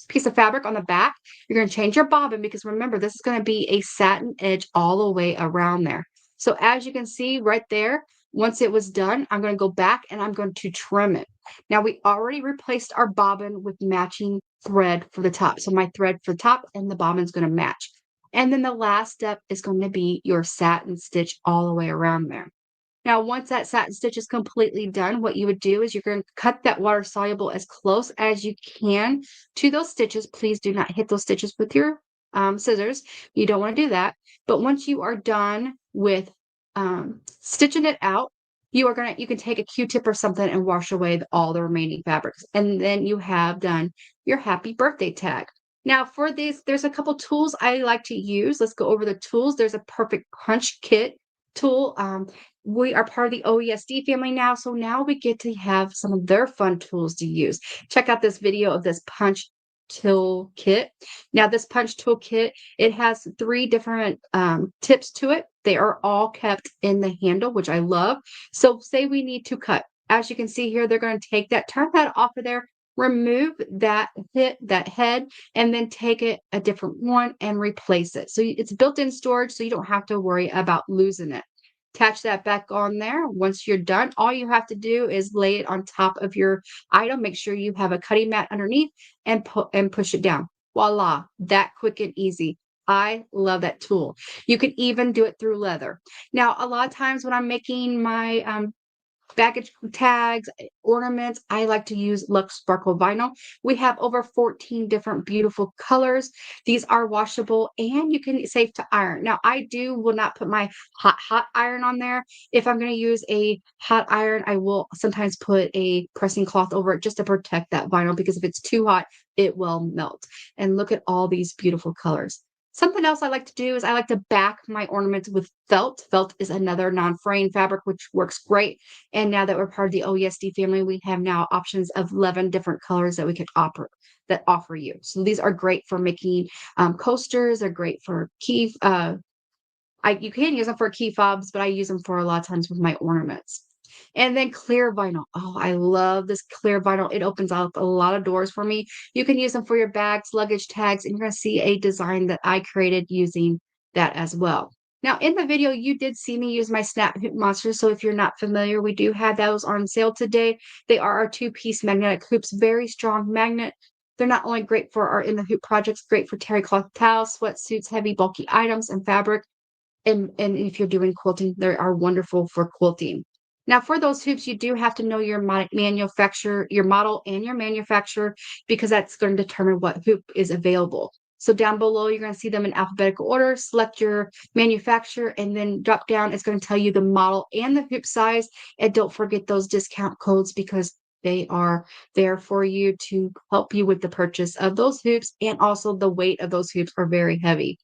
piece of fabric on the back. You're going to change your bobbin because remember, this is going to be a satin edge all the way around there. So as you can see right there, once it was done, I'm going to go back and I'm going to trim it. Now, we already replaced our bobbin with matching thread for the top. So my thread for the top and the bobbin is going to match. And then the last step is going to be your satin stitch all the way around there. Now, once that satin stitch is completely done, what you would do is you're going to cut that water soluble as close as you can to those stitches. Please do not hit those stitches with your scissors. You don't want to do that. But once you are done with stitching it out, you can take a Q-tip or something and wash away all the remaining fabrics. And then you have done your happy birthday tag. Now for these, there's a couple tools I like to use. Let's go over the tools. There's a perfect punch kit tool. We are part of the OESD family now. So now we get to have some of their fun tools to use. Check out this video of this punch tool kit. Now this punch tool kit, it has 3 different tips to it. They are all kept in the handle, which I love. So say we need to cut. As you can see here, they're going to take that, turn that off of there, remove that head, and then take it a different one and replace it. So it's built-in storage, so you don't have to worry about losing it. Attach that back on there. Once you're done, all you have to do is lay it on top of your item. Make sure you have a cutting mat underneath and push it down. Voila, that quick and easy. I love that tool. You can even do it through leather. Now, a lot of times when I'm making my baggage tags, ornaments, I like to use Luxe Sparkle Vinyl. We have over 14 different beautiful colors. These are washable and you can safe to iron. Now, I will not put my hot iron on there. If I'm going to use a hot iron, I will sometimes put a pressing cloth over it just to protect that vinyl, because if it's too hot, it will melt. And look at all these beautiful colors. Something else I like to do is I like to back my ornaments with felt. Felt is another non-fraying fabric, which works great. And now that we're part of the OESD family, we have now options of 11 different colors that we can offer you. So these are great for making coasters. They're great for key. You can use them for key fobs, but I use them for a lot of times with my ornaments. And then clear vinyl. Oh, I love this clear vinyl. It opens up a lot of doors for me. You can use them for your bags, luggage tags, and you're going to see a design that I created using that as well. Now, in the video, you did see me use my Snap Hoop Monsters. So if you're not familiar, we do have those on sale today. They are our 2-piece magnetic hoops, very strong magnet. They're not only great for our in the hoop projects, great for terry cloth towels, sweatsuits, heavy, bulky items, and fabric. And if you're doing quilting, they are wonderful for quilting. Now, for those hoops, you do have to know your manufacturer, your model and your manufacturer, because that's going to determine what hoop is available. So down below, you're going to see them in alphabetical order. Select your manufacturer and then drop down. It's going to tell you the model and the hoop size. And don't forget those discount codes, because they are there for you to help you with the purchase of those hoops. And also the weight of those hoops are very heavy.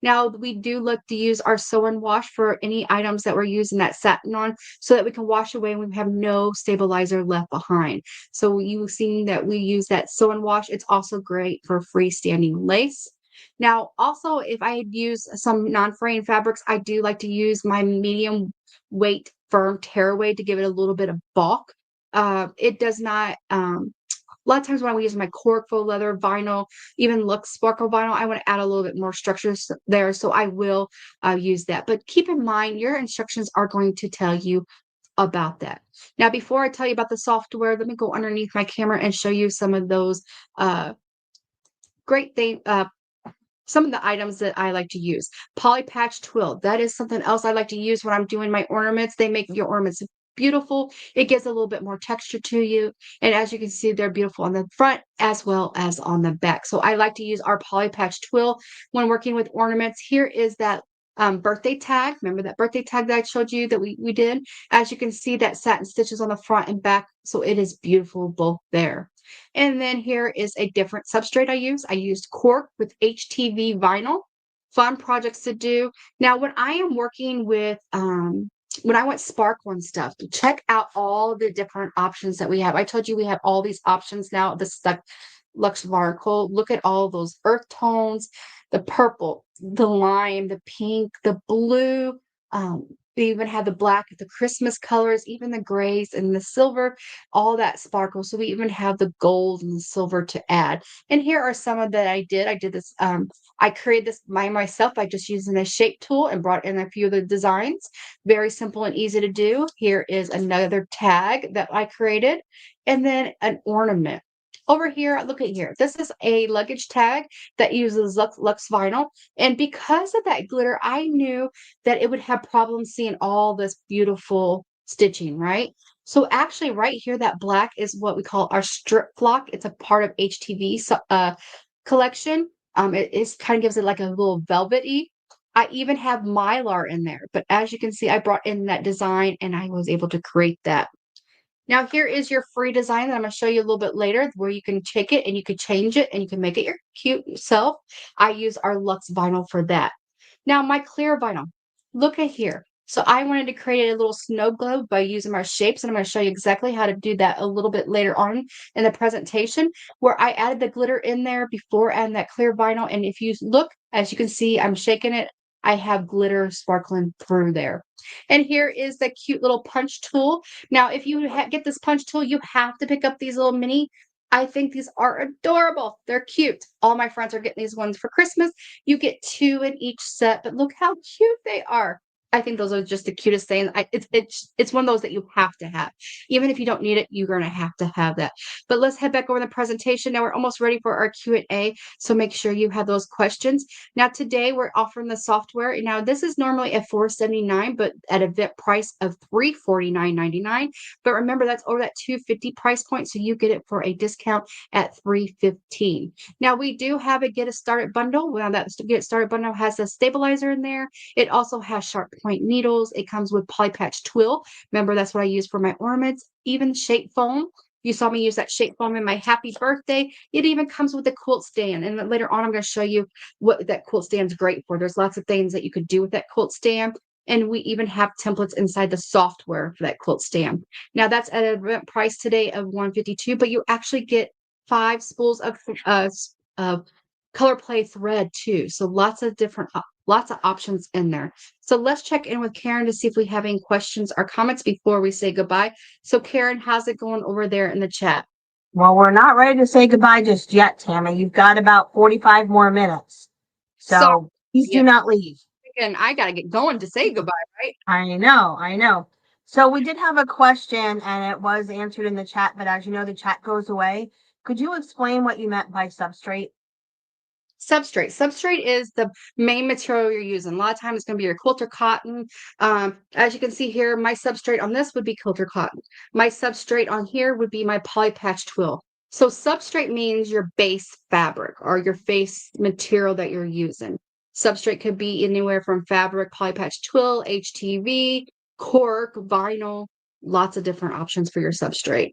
Now we do look to use our sew and wash for any items that we're using that satin on so that we can wash away when we have no stabilizer left behind. So you seeing that we use that sew and wash. It's also great for freestanding lace. Now, also, if I use some non-fraying fabrics, I do like to use my medium weight firm tearaway to give it a little bit of bulk. It does not, a lot of times when I use my cork faux leather vinyl, even Lux Sparkle vinyl, I want to add a little bit more structure there. So I will use that. But keep in mind, your instructions are going to tell you about that. Now, before I tell you about the software, let me go underneath my camera and show you some of those great things. Some of the items that I like to use. Poly patch twill. That is something else I like to use when I'm doing my ornaments. They make your ornaments beautiful. It gives a little bit more texture to you. And as you can see, they're beautiful on the front as well as on the back. So I like to use our poly patch twill when working with ornaments. Here is that birthday tag. Remember that birthday tag that I showed you that we did? As you can see, that satin stitches on the front and back. So it is beautiful both there. And then here is a different substrate I use. I used cork with HTV vinyl. Fun projects to do. Now, when I am working with, when I want sparkle and stuff, check out all the different options that we have. I told you we have all these options now. This is Lux Sparkle. Look at all those earth tones, the purple, the lime, the pink, the blue. We even have the black, the Christmas colors, even the grays and the silver, all that sparkle. So we even have the gold and the silver to add. And here are some of that I did. I did this, I created this by myself by just using a shape tool and brought in a few of the designs. Very simple and easy to do. Here is another tag that I created, and then an ornament. Over here, look at here. This is a luggage tag that uses Lux vinyl. And because of that glitter, I knew that it would have problems seeing all this beautiful stitching, right? So actually right here, that black is what we call our strip flock. It's a part of HTV collection. It kind of gives it like a little velvety. I even have Mylar in there, but as you can see, I brought in that design and I was able to create that. Now, here is your free design that I'm going to show you a little bit later where you can take it and you can change it and you can make it your cute yourself. I use our Lux vinyl for that. Now, my clear vinyl, look at here. So I wanted to create a little snow globe by using my shapes, and I'm going to show you exactly how to do that a little bit later on in the presentation, where I added the glitter in there before adding that clear vinyl. And if you look, as you can see, I'm shaking it. I have glitter sparkling through there. And here is the cute little punch tool. Now, if you get this punch tool, you have to pick up these little mini. I think these are adorable. They're cute. All my friends are getting these ones for Christmas. You get 2 in each set, but look how cute they are. I think those are just the cutest things. It's one of those that you have to have. Even if you don't need it, you're going to have to have that. But let's head back over the presentation. Now we're almost ready for our Q&A, so make sure you have those questions. Now today we're offering the software. Now this is normally at $479, but at event price of $349.99. But remember, that's over that $250 price point, so you get it for a discount at $315. Now we do have a Get It Started bundle. Well, that Get It Started bundle has a stabilizer in there. It also has sharp point needles. It comes with poly patch twill. Remember, that's what I use for my ornaments. Even shape foam. You saw me use that shape foam in my happy birthday. It even comes with a quilt stand. And later on, I'm going to show you what that quilt stand is great for. There's lots of things that you could do with that quilt stand. And we even have templates inside the software for that quilt stand. Now that's at an event price today of $152, but you actually get 5 spools of color play thread too. So lots of options in there. So let's check in with Karen to see if we have any questions or comments before we say goodbye. So Karen, how's it going over there in the chat? Well, we're not ready to say goodbye just yet, Tammy. You've got about 45 more minutes. So please do not leave. And I got to get going to say goodbye, right? I know. So we did have a question and it was answered in the chat, but as you know, the chat goes away. Could you explain what you meant by substrate? Substrate is the main material you're using. A lot of times it's going to be your quilter cotton. As you can see here, my substrate on this would be quilter cotton. My substrate on here would be my poly patch twill. So substrate means your base fabric or your base material that you're using. Substrate could be anywhere from fabric, poly patch twill, HTV, cork, vinyl, lots of different options for your substrate.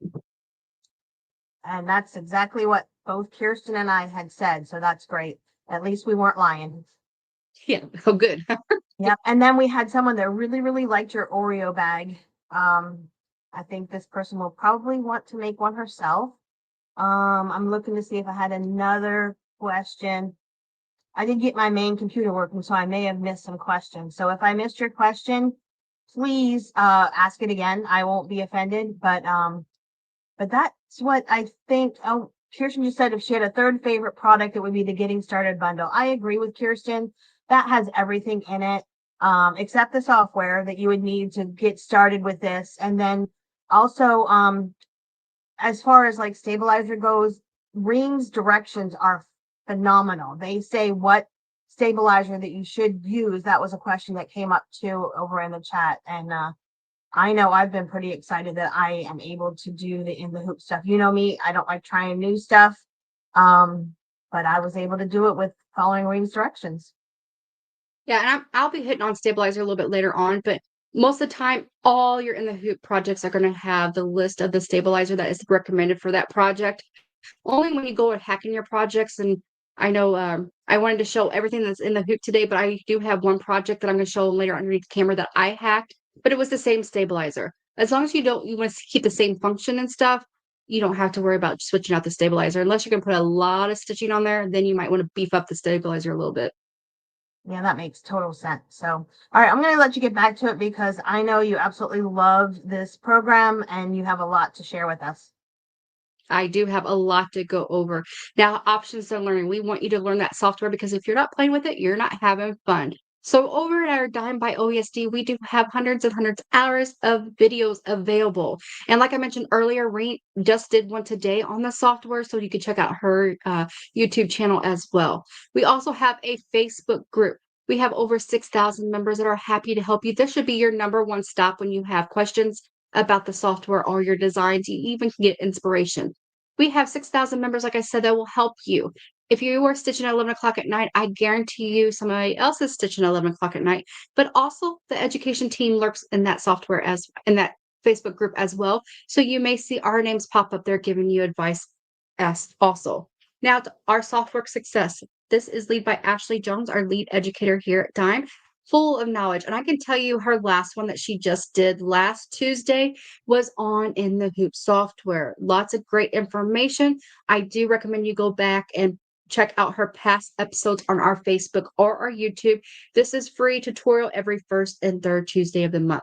And that's exactly what both Kirsten and I had said. So that's great. At least we weren't lying. Yeah. Oh, good. Yep. And then we had someone that really, really liked your Oreo bag. I think this person will probably want to make one herself. I'm looking to see if I had another question. I did get my main computer working, so I may have missed some questions. So if I missed your question, please ask it again. I won't be offended, but that's what I think. Oh, Kirsten just said if she had a third favorite product, it would be the Getting Started bundle. I agree with Kirsten. That has everything in it, except the software that you would need to get started with this. And then also, as far as like stabilizer goes, Ring's directions are phenomenal. They say what stabilizer that you should use. That was a question that came up too over in the chat. And I know I've been pretty excited that I am able to do the in the hoop stuff. You know me, I don't like trying new stuff. But I was able to do it with following Ring's directions. Yeah, and I'll be hitting on stabilizer a little bit later on, but most of the time, all your in the hoop projects are going to have the list of the stabilizer that is recommended for that project. Only when you go and hack in your projects, and I know I wanted to show everything that's in the hoop today, but I do have one project that I'm going to show later underneath the camera that I hacked, but it was the same stabilizer. As long as you want to keep the same function and stuff, you don't have to worry about switching out the stabilizer. Unless you're going to put a lot of stitching on there, then you might want to beef up the stabilizer a little bit. Yeah, that makes total sense. So, all right, I'm going to let you get back to it because I know you absolutely love this program and you have a lot to share with us. I do have a lot to go over. Now, options to learning. We want you to learn that software because if you're not playing with it, you're not having fun. So over at our Dime by OESD, we do have hundreds and hundreds of hours of videos available. And like I mentioned earlier, Reem just did one today on the software, so you can check out her YouTube channel as well. We also have a Facebook group. We have over 6,000 members that are happy to help you. This should be your number one stop when you have questions about the software or your designs. You even can get inspiration. We have 6,000 members, like I said, that will help you. If you are stitching at 11 o'clock at night, I guarantee you somebody else is stitching at 11 o'clock at night. But also the education team lurks in that software in that Facebook group as well. So you may see our names pop up there giving you advice as also. Now, to our software success. This is led by Ashley Jones, our lead educator here at Dime, full of knowledge. And I can tell you her last one that she just did last Tuesday was on In the Hoop software. Lots of great information. I do recommend you go back and check out her past episodes on our Facebook or our YouTube. This is free tutorial every first and third Tuesday of the month.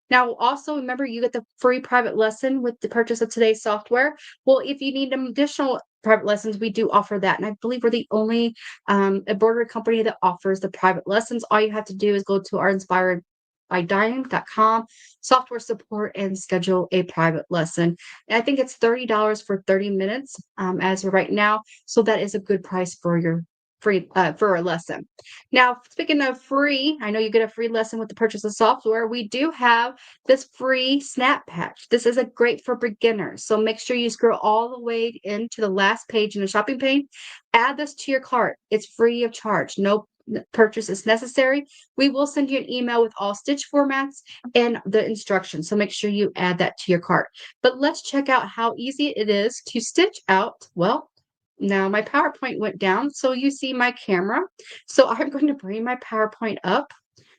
Now, also remember, you get the free private lesson with the purchase of today's software. Well, if you need additional private lessons, we do offer that. And I believe we're the only embroidery company that offers the private lessons. All you have to do is go to our inspiredbydime.com software support and schedule a private lesson. And I think it's $30 for 30 minutes as of right now. So that is a good price for your free for a lesson. Now, speaking of free, I know you get a free lesson with the purchase of software. We do have this free snap patch. This is a great for beginners. So make sure you scroll all the way into the last page in the shopping page. Add this to your cart. It's free of charge. No purchase is necessary. We will send you an email with all stitch formats and the instructions. So make sure you add that to your cart. But let's check out how easy it is to stitch out. Well, now my PowerPoint went down, so you see my camera. So I'm going to bring my PowerPoint up.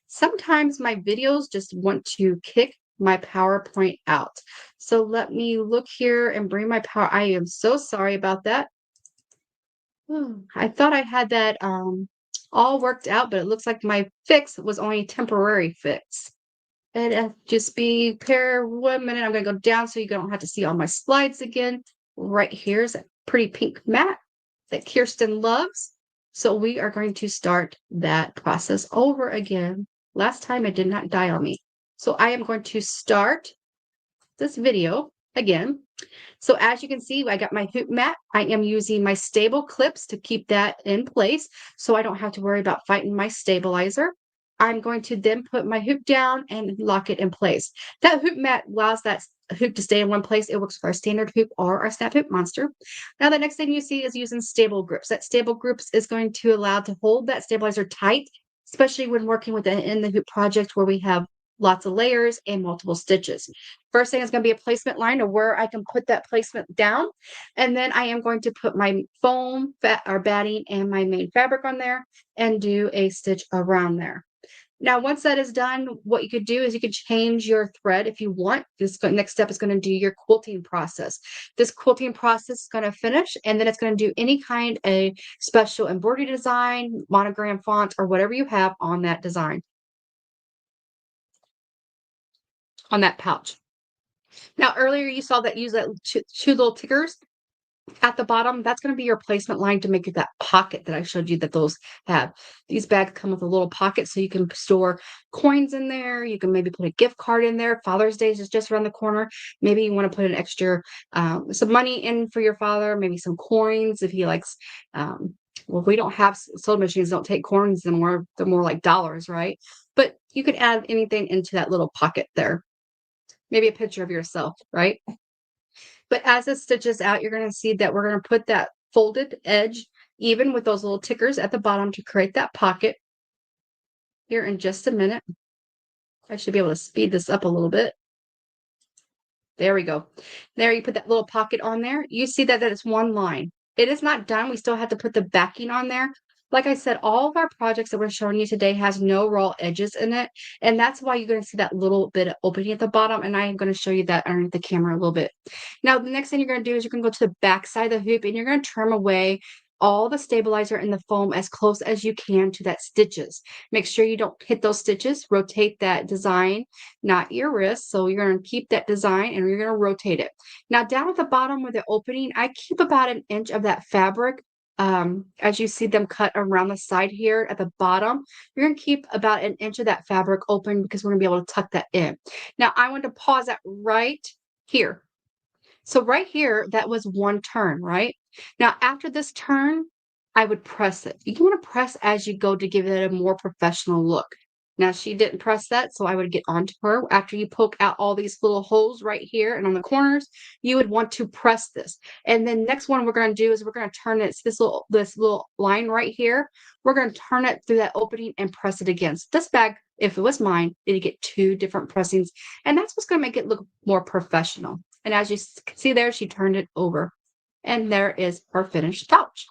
Sometimes my videos just want to kick my PowerPoint out. So let me look here and bring my power. I am so sorry about that. I thought I had that all worked out, but it looks like my fix was only a temporary fix. And just be pair 1 minute. I'm going to go down so you don't have to see all my slides again. Right here's a pretty pink mat that Kirsten loves. So we are going to start that process over again. Last time it did not die on me. So I am going to start this video again. So as you can see, I got my hoop mat. I am using my stable clips to keep that in place so I don't have to worry about fighting my stabilizer. I'm going to then put my hoop down and lock it in place. That hoop mat allows that hoop to stay in one place. It works for our standard hoop or our snap hoop monster. Now the next thing you see is using stable grips. That stable grips is going to allow to hold that stabilizer tight, especially when working with in the hoop project where we have lots of layers, and multiple stitches. First thing is going to be a placement line of where I can put that placement down. And then I am going to put my foam or batting and my main fabric on there and do a stitch around there. Now, once that is done, what you could do is you could change your thread if you want. This next step is going to do your quilting process. This quilting process is going to finish, and then it's going to do any kind of special embroidery design, monogram font, or whatever you have on that design, on that pouch. Now, earlier you saw that use that two little tickers at the bottom. That's going to be your placement line to make that pocket that I showed you that those have. These bags come with a little pocket so you can store coins in there. You can maybe put a gift card in there. Father's Day is just around the corner. Maybe you want to put an extra, some money in for your father, maybe some coins if he likes, well, we don't have soda machines, don't take coins anymore. They're more like dollars, right? But you could add anything into that little pocket there. Maybe a picture of yourself, right? But as it stitches out, you're going to see that we're going to put that folded edge even with those little tickers at the bottom to create that pocket. Here in just a minute. I should be able to speed this up a little bit. There we go. There you put that little pocket on there. You see that it's one line. It is not done. We still have to put the backing on there. Like I said, all of our projects that we're showing you today has no raw edges in it. And that's why you're going to see that little bit of opening at the bottom. And I am going to show you that underneath the camera a little bit. Now, the next thing you're going to do is you're going to go to the back side of the hoop and you're going to trim away all the stabilizer and the foam as close as you can to that stitches. Make sure you don't hit those stitches. Rotate that design, not your wrist. So you're going to keep that design and you're going to rotate it. Now, down at the bottom where the opening, I keep about 1 inch of that fabric. As you see them cut around the side here at the bottom, you're going to keep about 1 inch of that fabric open because we're going to be able to tuck that in. Now, I want to pause that right here. So right here, that was one turn, right? Now, after this turn, I would press it. You want to press as you go to give it a more professional look. Now, she didn't press that, so I would get onto her. After you poke out all these little holes right here and on the corners, you would want to press this. And then next one we're going to do is we're going to turn it, this little line right here. We're going to turn it through that opening and press it again. So this bag, if it was mine, it'd get 2 different pressings. And that's what's going to make it look more professional. And as you can see there, she turned it over. And there is our finished pouch.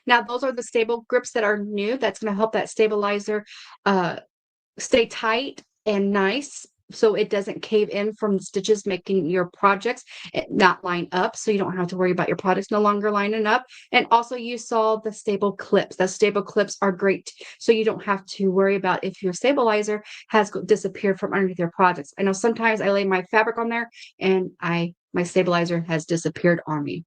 Now, those are the stable grips that are new. That's going to help that stabilizer stay tight and nice so it doesn't cave in from the stitches, making your projects not line up. So you don't have to worry about your projects no longer lining up. And also you saw the stable clips. The stable clips are great. So you don't have to worry about if your stabilizer has disappeared from underneath your projects. I know sometimes I lay my fabric on there and my stabilizer has disappeared on me.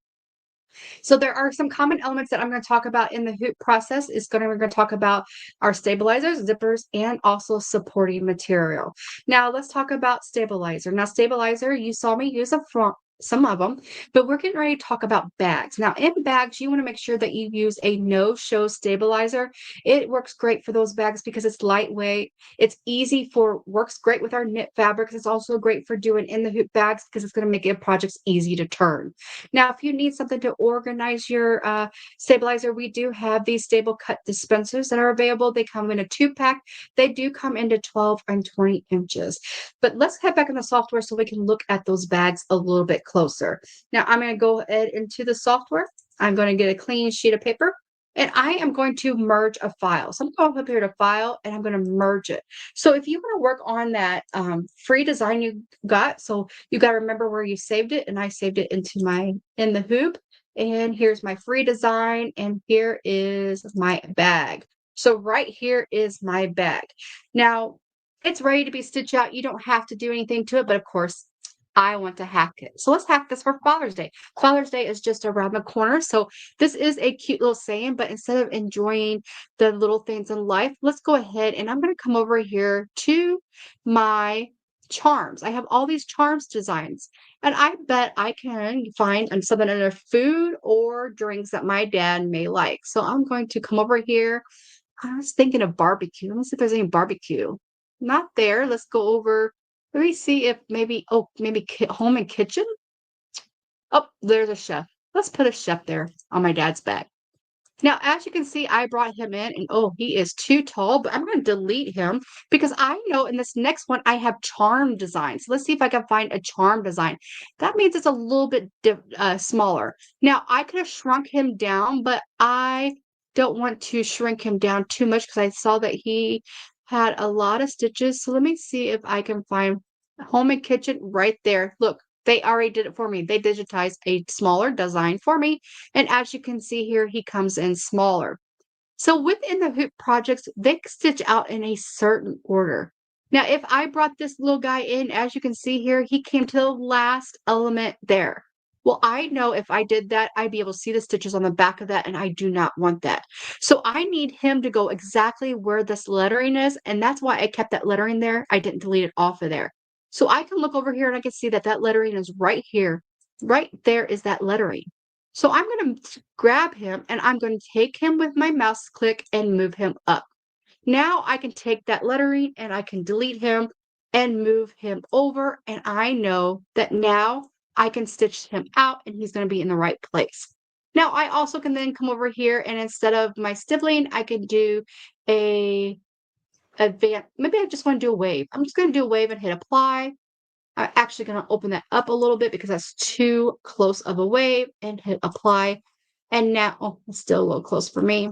So there are some common elements that I'm going to talk about in the hoop process. We're going to talk about our stabilizers, zippers, and also supporting material. Now let's talk about stabilizer. Now stabilizer, you saw me use some of them, but we're getting ready to talk about bags. Now in bags, you want to make sure that you use a no-show stabilizer. It works great for those bags because it's lightweight. It's easy works great with our knit fabrics. It's also great for doing in the hoop bags because it's going to make your projects easy to turn. Now, if you need something to organize your stabilizer, we do have these stable cut dispensers that are available. They come in a 2-pack. They do come into 12 and 20 inches. But let's head back in the software so we can look at those bags a little bit closer. Now, I'm going to go ahead into the software. I'm going to get a clean sheet of paper. And I am going to merge a file. So I'm going up here to file and I'm going to merge it. So if you want to work on that free design you got, so you got to remember where you saved it. And I saved it in the hoop. And here's my free design. And here is my bag. So right here is my bag. Now it's ready to be stitched out. You don't have to do anything to it, but of course, I want to hack it. So let's hack this for Father's Day. Father's Day is just around the corner. So this is a cute little saying, but instead of enjoying the little things in life, let's go ahead and I'm going to come over here to my charms. I have all these charms designs and I bet I can find something under food or drinks that my dad may like. So I'm going to come over here. I was thinking of barbecue. Let me see if there's any barbecue. Not there. Let's go over. Let me see if maybe home and kitchen. Oh, there's a chef. Let's put a chef there on my dad's bag. Now, as you can see, I brought him in and oh, he is too tall, but I'm going to delete him because I know in this next one I have charm design. So let's see if I can find a charm design. That means it's a little bit smaller. Now, I could have shrunk him down, but I don't want to shrink him down too much because I saw that he had a lot of stitches. So let me see if I can find home and kitchen right there. Look, they already did it for me. They digitized a smaller design for me. And as you can see here, he comes in smaller. So within the hoop projects, they stitch out in a certain order. Now, if I brought this little guy in, as you can see here, he came to the last element there. Well, I know if I did that, I'd be able to see the stitches on the back of that, and I do not want that. So I need him to go exactly where this lettering is, and that's why I kept that lettering there. I didn't delete it off of there. So I can look over here and I can see that that lettering is right here. Right there is that lettering. So I'm going to grab him and I'm going to take him with my mouse click and move him up. Now I can take that lettering and I can delete him and move him over. And I know that now I can stitch him out and he's going to be in the right place. Now I also can then come over here and instead of my stippling, I can do a advance. Maybe I just want to do a wave. I'm just going to do a wave and hit apply. I'm actually going to open that up a little bit because that's too close of a wave and hit apply. And now, oh, it's still a little close for me.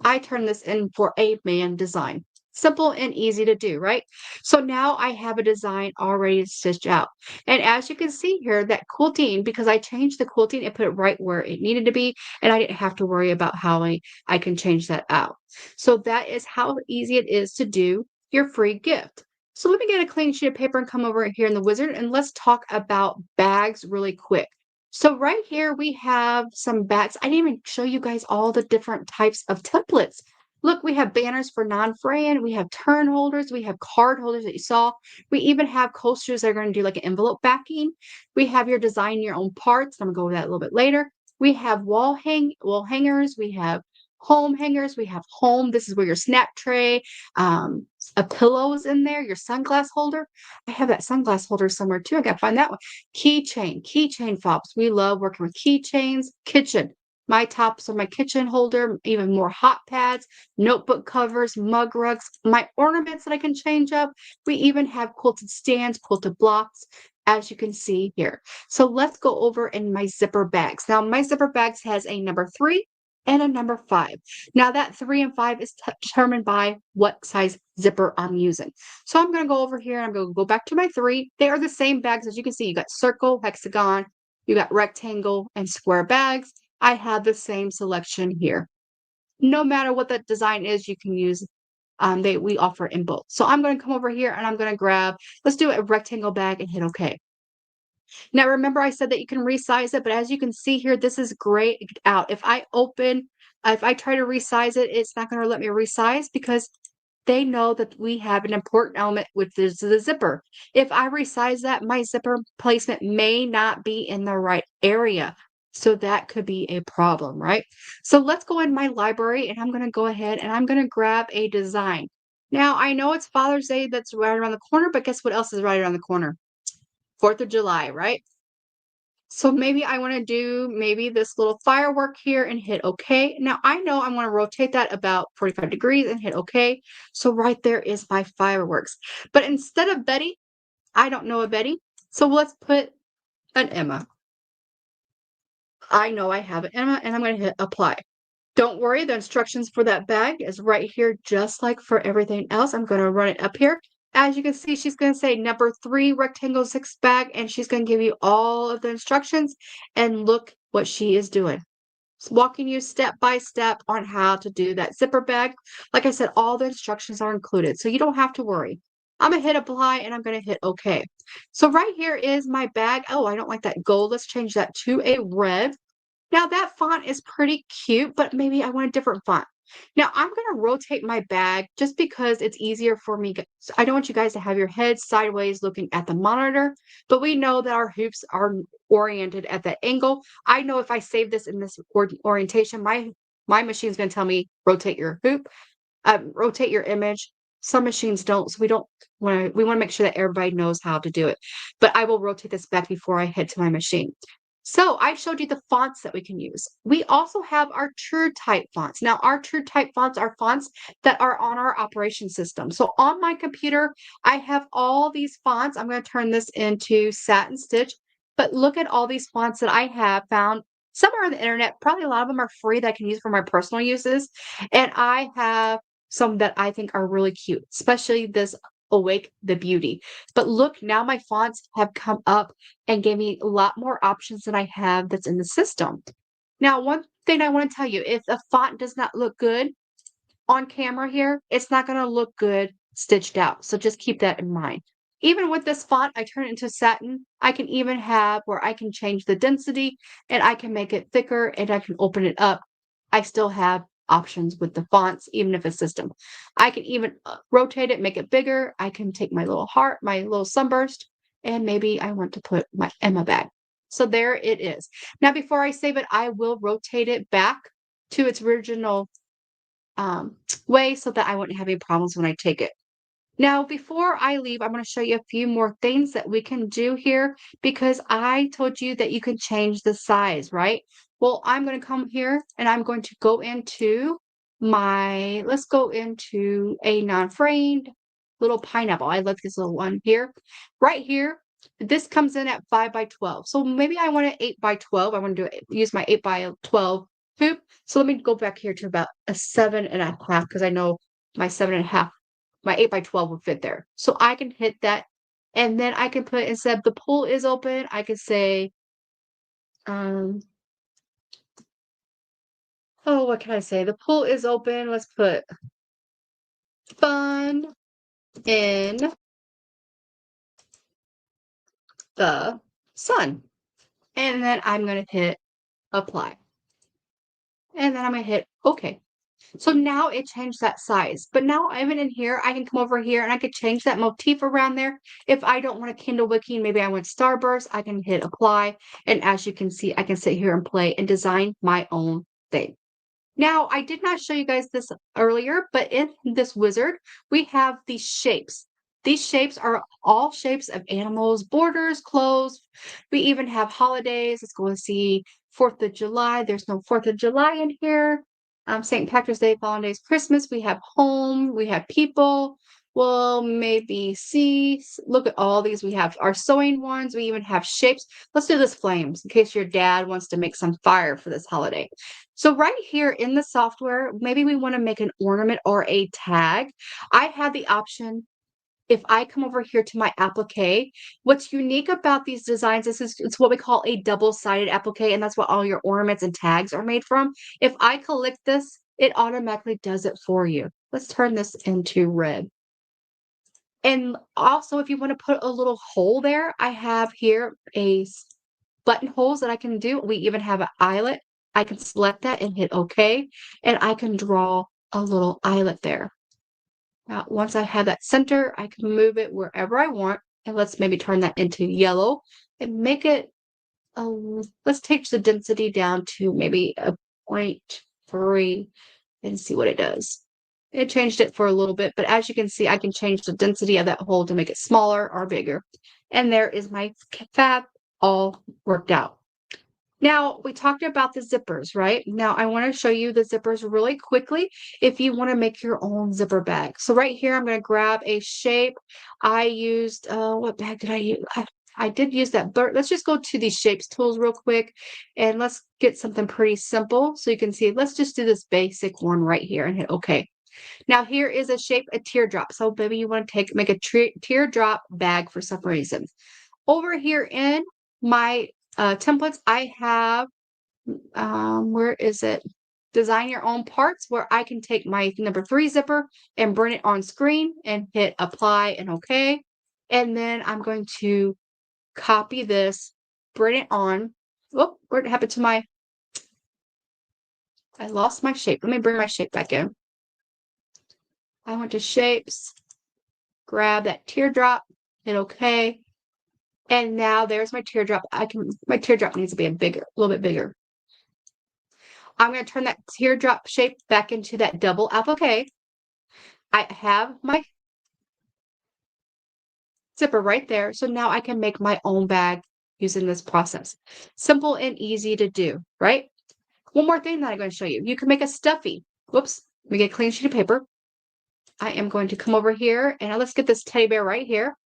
I turn this in for a man design. Simple and easy to do, right? So now I have a design already stitched out. And as you can see here, that quilting, because I changed the quilting and put it right where it needed to be, and I didn't have to worry about how I can change that out. So that is how easy it is to do your free gift. So let me get a clean sheet of paper and come over here in the wizard and let's talk about bags really quick. So right here we have some bags. I didn't even show you guys all the different types of templates. Look, we have banners for non-fraying, we have turn holders, we have card holders that you saw. We even have coasters that are going to do like an envelope backing. We have your design your own parts. I'm going to go over that a little bit later. We have wall hangers, we have home hangers, we have home. This is where your snap tray, a pillow is in there, your sunglass holder. I have that sunglass holder somewhere too. I got to find that one. Keychain fobs. We love working with keychains. Kitchen. My tops are my kitchen holder, even more hot pads, notebook covers, mug rugs, my ornaments that I can change up. We even have quilted stands, quilted blocks, as you can see here. So let's go over in my zipper bags. Now, my zipper bags has a number 3 and a number 5. Now, that 3 and 5 is determined by what size zipper I'm using. So I'm going to go over here. I'm going to go back to my 3. They are the same bags as you can see. You got circle, hexagon, you got rectangle, and square bags. I have the same selection here. No matter what that design is, you can use. We offer in both. So I'm going to come over here and I'm going to grab. Let's do a rectangle bag and hit OK. Now remember, I said that you can resize it, but as you can see here, this is grayed out. If I try to resize it, it's not going to let me resize because they know that we have an important element, which is the zipper. If I resize that, my zipper placement may not be in the right area. So that could be a problem, right? So let's go in my library and I'm going to go ahead and I'm going to grab a design. Now, I know it's Father's Day that's right around the corner, but guess what else is right around the corner? 4th of July, right? So maybe I want to do maybe this little firework here and hit OK. Now I know I'm going to rotate that about 45 degrees and hit OK. So right there is my fireworks. But instead of Betty, I don't know a Betty. So let's put an Emma. I know I have an Emma and I'm going to hit apply. Don't worry, the instructions for that bag is right here, just like for everything else. I'm going to run it up here. As you can see, she's going to say number 3 rectangle 6 bag, and she's going to give you all of the instructions. And look what she is doing. It's walking you step by step on how to do that zipper bag. Like I said, all the instructions are included, so you don't have to worry. I'm going to hit apply and I'm going to hit OK. So right here is my bag. Oh, I don't like that gold. Let's change that to a red. Now that font is pretty cute, but maybe I want a different font. Now I'm going to rotate my bag just because it's easier for me. I don't want you guys to have your head sideways looking at the monitor, but we know that our hoops are oriented at that angle. I know if I save this in this orientation, my machine's going to tell me rotate your hoop, rotate your image. Some machines don't, so we want to make sure that everybody knows how to do it. But I will rotate this back before I head to my machine. So I showed you the fonts that we can use. We also have our True Type fonts. Now, our True Type fonts are fonts that are on our operation system. So on my computer, I have all these fonts. I'm going to turn this into Satin Stitch, but look at all these fonts that I have found. Some are on the internet. Probably a lot of them are free that I can use for my personal uses. And I have some that I think are really cute, especially this Awake the Beauty. But look, now my fonts have come up and gave me a lot more options than I have that's in the system. Now, one thing I want to tell you, if a font does not look good on camera here, it's not going to look good stitched out. So just keep that in mind. Even with this font, I turn it into satin. I can even have where I can change the density and I can make it thicker and I can open it up. I still have options with the fonts, even if it's system. I can even rotate it, make it bigger. I can take my little heart, my little sunburst, and maybe I want to put my Emma bag. So there it is. Now, before I save it, I will rotate it back to its original way so that I wouldn't have any problems when I take it. Now, before I leave, I'm going to show you a few more things that we can do here because I told you that you can change the size, right? Well, I'm going to come here and I'm going to go into let's go into a non-framed little pineapple. I love this little one here. Right here, this comes in at 5 by 12. So maybe I want an 8 by 12. I want to use my 8 by 12 hoop. So let me go back here to about a 7.5 because I know my 7.5, my 8 by 12 will fit there. So I can hit that. And then I can put, instead of the pool is open, I can say, what can I say? The pool is open. Let's put fun in the sun. And then I'm going to hit apply. And then I'm going to hit OK. So now it changed that size. But now even in here, I can come over here and I could change that motif around there. If I don't want a Kindle wiki, maybe I want Starburst, I can hit apply. And as you can see, I can sit here and play and design my own thing. Now, I did not show you guys this earlier, but in this wizard, we have these shapes. These shapes are all shapes of animals, borders, clothes. We even have holidays. Let's go and see 4th of July. There's no 4th of July in here. St. Patrick's Day, Valentine's, Christmas. We have home. We have people. Well, maybe see. Look at all these. We have our sewing ones. We even have shapes. Let's do this flames in case your dad wants to make some fire for this holiday. So right here in the software, maybe we want to make an ornament or a tag. I have the option. If I come over here to my applique, what's unique about these designs is it's what we call a double-sided applique, and that's what all your ornaments and tags are made from. If I click this, it automatically does it for you. Let's turn this into red. And also, if you want to put a little hole there, I have here a buttonholes that I can do. We even have an eyelet. I can select that and hit OK, and I can draw a little eyelet there. Now, once I have that center, I can move it wherever I want. And let's maybe turn that into yellow and make it, let's take the density down to maybe a 0.3 and see what it does. It changed it for a little bit, but as you can see, I can change the density of that hole to make it smaller or bigger. And there is my fab all worked out. Now, we talked about the zippers, right? Now, I want to show you the zippers really quickly if you want to make your own zipper bag. So right here, I'm going to grab a shape. I used, what bag did I use? I did use that. Let's just go to these shapes tools real quick, and let's get something pretty simple. So you can see, let's just do this basic one right here and hit OK. Now, here is a shape, a teardrop. So maybe you want to make a teardrop bag for some reason. Over here in my templates, I have, where is it? Design your own parts, where I can take my number 3 zipper and bring it on screen and hit apply and OK. And then I'm going to copy this, bring it on. Oh, what happened to my, I lost my shape. Let me bring my shape back in. I went to shapes, grab that teardrop, hit OK. And now there's my teardrop. My teardrop needs to be a little bit bigger. I'm going to turn that teardrop shape back into that double applique. I have my zipper right there. So now I can make my own bag using this process. Simple and easy to do, right? One more thing that I'm going to show you. You can make a stuffy. Whoops. Let me get a clean sheet of paper. I am going to come over here and let's get this teddy bear right here.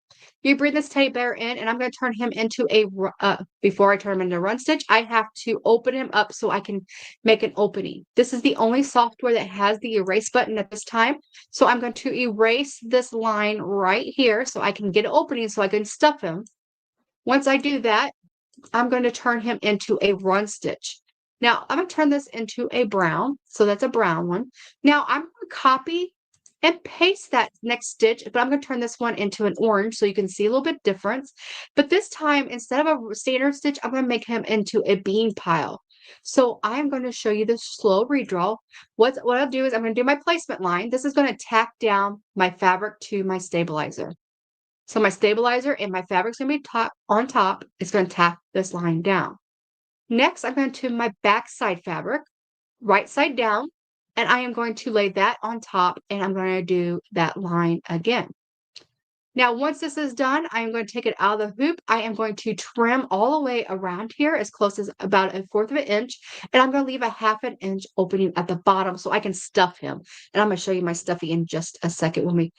You bring this teddy bear in and I'm going to turn him into before I turn him into a run stitch, I have to open him up so I can make an opening. This is the only software that has the erase button at this time. So I'm going to erase this line right here so I can get an opening so I can stuff him. Once I do that, I'm going to turn him into a run stitch. Now I'm going to turn this into a brown. So that's a brown one. Now I'm going to copy and paste that next stitch, but I'm going to turn this one into an orange so you can see a little bit difference. But this time, instead of a standard stitch, I'm going to make him into a bean pile. So I'm going to show you the slow redraw. What I'll do is I'm going to do my placement line. This is going to tack down my fabric to my stabilizer. So my stabilizer and my fabric's going to be on top. It's going to tack this line down. Next, I'm going to my backside fabric, right side down. And I am going to lay that on top and I'm going to do that line again. Now, once this is done, I am going to take it out of the hoop. I am going to trim all the way around here as close as about 1/4 of an inch. And I'm going to leave a 1/2 inch opening at the bottom so I can stuff him. And I'm going to show you my stuffy in just a second when we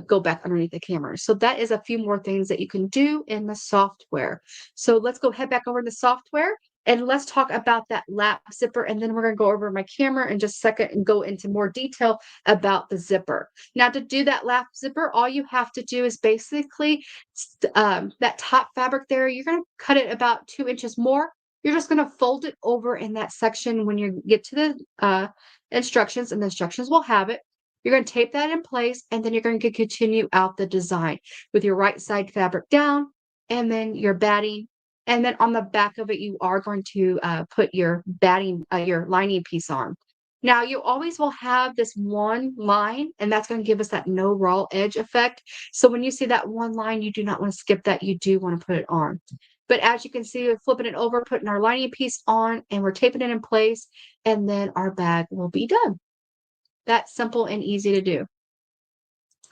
go back underneath the camera. So that is a few more things that you can do in the software. So let's go head back over to the software. And let's talk about that lap zipper. And then we're going to go over my camera in just a second and go into more detail about the zipper. Now, to do that lap zipper, all you have to do is basically that top fabric there, you're going to cut it about 2 inches more. You're just going to fold it over in that section when you get to the instructions, and the instructions will have it. You're going to tape that in place, and then you're going to continue out the design with your right side fabric down, and then your batting. And then on the back of it, you are going to put your batting, your lining piece on. Now, you always will have this one line, and that's going to give us that no raw edge effect. So when you see that one line, you do not want to skip that. You do want to put it on. But as you can see, we're flipping it over, putting our lining piece on, and we're taping it in place, and then our bag will be done. That's simple and easy to do.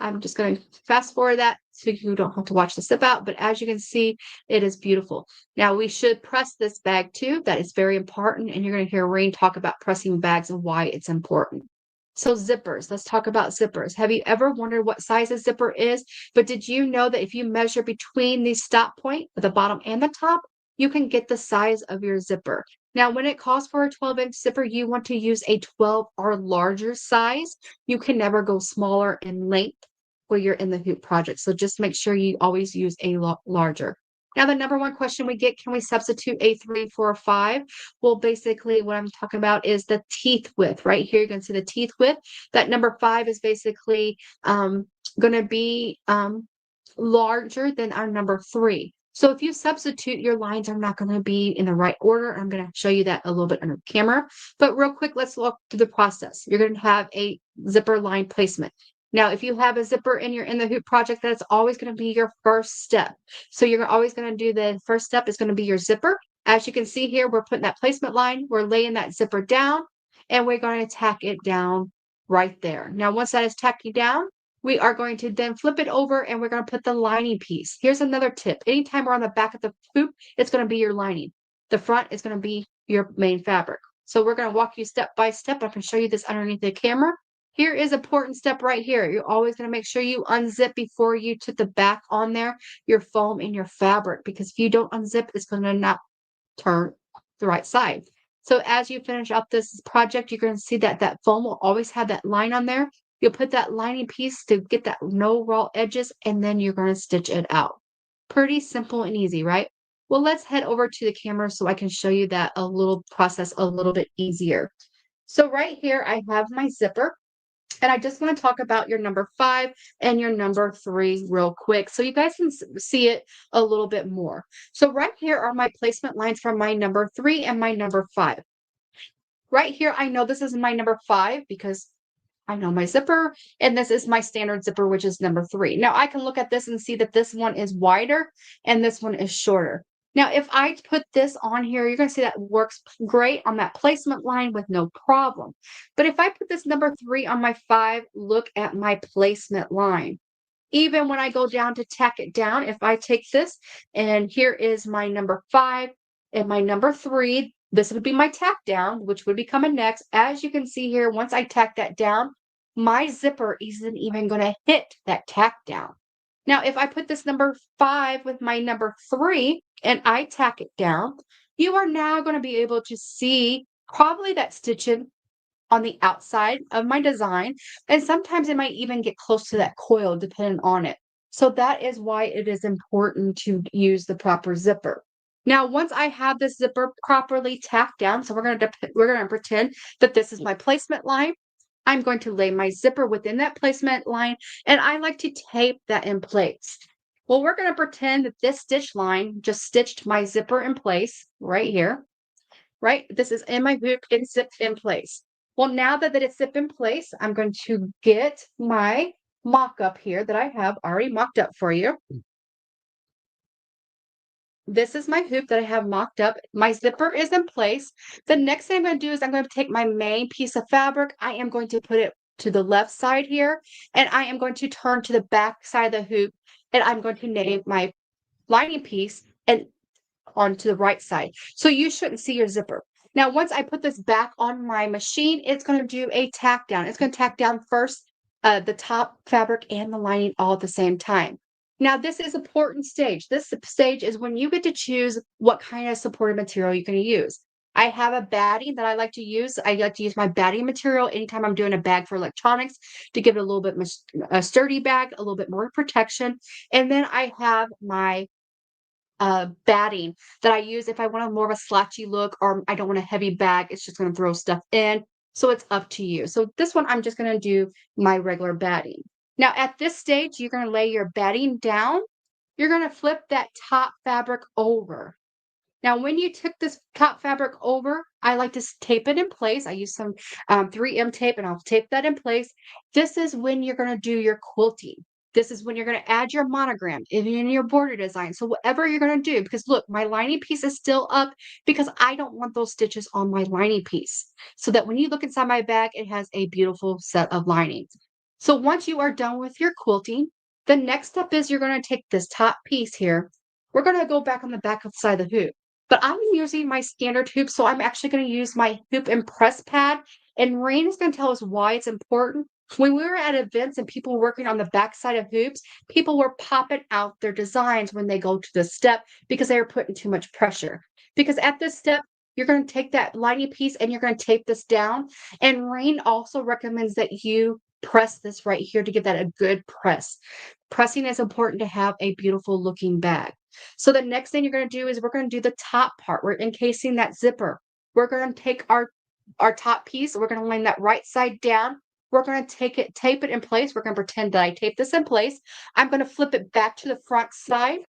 I'm just going to fast forward that so you don't have to watch the zip out. But as you can see, it is beautiful. Now, we should press this bag too. That is very important. And you're going to hear Rain talk about pressing bags and why it's important. So zippers, let's talk about zippers. Have you ever wondered what size a zipper is? But did you know that if you measure between the stop point at the bottom and the top, you can get the size of your zipper? Now, when it calls for a 12-inch zipper, you want to use a 12 or larger size. You can never go smaller in length when you're in the hoop project. So just make sure you always use a larger. Now, the number one question we get, can we substitute a 3 for a 5? Well, basically what I'm talking about is the teeth width. Right here, you can see the teeth width. That number 5 is basically going to be larger than our number 3. So if you substitute, your lines are not going to be in the right order. I'm going to show you that a little bit under camera. But real quick, let's look through the process. You're going to have a zipper line placement. Now, if you have a zipper and you're in the hoop project, that's always going to be your first step. So you're always going to do the first step is going to be your zipper. As you can see here, we're putting that placement line. We're laying that zipper down, and we're going to tack it down right there. Now, once that is tacked down, we are going to then flip it over, and we're going to put the lining piece. Here's another tip. Anytime we're on the back of the hoop, it's going to be your lining. The front is going to be your main fabric. So we're going to walk you step by step. I can show you this underneath the camera. Here is an important step right here. You're always going to make sure you unzip before you put the back on there, your foam and your fabric, because if you don't unzip, it's going to not turn the right side. So as you finish up this project, you're going to see that that foam will always have that line on there. You'll put that lining piece to get that no raw edges, and then you're going to stitch it out. Pretty simple and easy, right? Well, let's head over to the camera so I can show you that a little process a little bit easier. So right here, I have my zipper. And I just want to talk about your number 5 and your number 3 real quick so you guys can see it a little bit more. So right here are my placement lines from my number 3 and my number 5. Right here, I know this is my number 5 because I know my zipper, and this is my standard zipper, which is number 3. Now I can look at this and see that this one is wider and this one is shorter. Now, if I put this on here, you're going to see that works great on that placement line with no problem. But if I put this number 3 on my 5, look at my placement line. Even when I go down to tack it down, if I take this and here is my number 5 and my number 3, this would be my tack down, which would be coming next. As you can see here, once I tack that down, my zipper isn't even going to hit that tack down. Now, if I put this number 5 with my number 3 and I tack it down, you are now going to be able to see probably that stitching on the outside of my design, and sometimes it might even get close to that coil depending on it. So that is why it is important to use the proper zipper. Now, once I have this zipper properly tacked down, so we're going to pretend that this is my placement line. I'm going to lay my zipper within that placement line, and I like to tape that in place. Well, we're going to pretend that this stitch line just stitched my zipper in place right here, right? This is in my hoop and zipped in place. Well, now that it's zipped in place, I'm going to get my mock-up here that I have already mocked up for you. This is my hoop that I have mocked up. My zipper is in place. The next thing I'm going to do is I'm going to take my main piece of fabric. I am going to put it to the left side here, and I am going to turn to the back side of the hoop, and I'm going to nail my lining piece and onto the right side. So you shouldn't see your zipper. Now, once I put this back on my machine, it's going to do a tack down. It's going to tack down first the top fabric and the lining all at the same time. Now, this is an important stage. This stage is when you get to choose what kind of supportive material you're going to use. I have a batting that I like to use. I like to use my batting material anytime I'm doing a bag for electronics to give it a little bit more a sturdy bag, a little bit more protection. And then I have my batting that I use if I want a more of a slouchy look or I don't want a heavy bag. It's just going to throw stuff in. So it's up to you. So this one, I'm just going to do my regular batting. Now at this stage, you're going to lay your batting down. You're going to flip that top fabric over. Now, when you took this top fabric over, I like to tape it in place. I use some 3M tape and I'll tape that in place. This is when you're going to do your quilting. This is when you're going to add your monogram in your border design. So whatever you're going to do, because look, my lining piece is still up because I don't want those stitches on my lining piece. So that when you look inside my bag, it has a beautiful set of linings. So once you are done with your quilting, the next step is you're going to take this top piece here. We're going to go back on the back of the side of the hoop. But I'm using my standard hoop, so I'm actually going to use my hoop and press pad. And Rain is going to tell us why it's important. When we were at events and people were working on the back side of hoops, people were popping out their designs when they go to the step because they were putting too much pressure. Because at this step, you're going to take that lining piece and you're going to tape this down. And Rain also recommends that you press this right here to give that a good press. Pressing is important to have a beautiful looking bag. So the next thing you're going to do is we're going to do the top part. We're encasing that zipper. We're going to take our top piece. We're going to line that right side down. We're going to tape it in place. We're going to pretend that I tape this in place. I'm going to flip it back to the front side.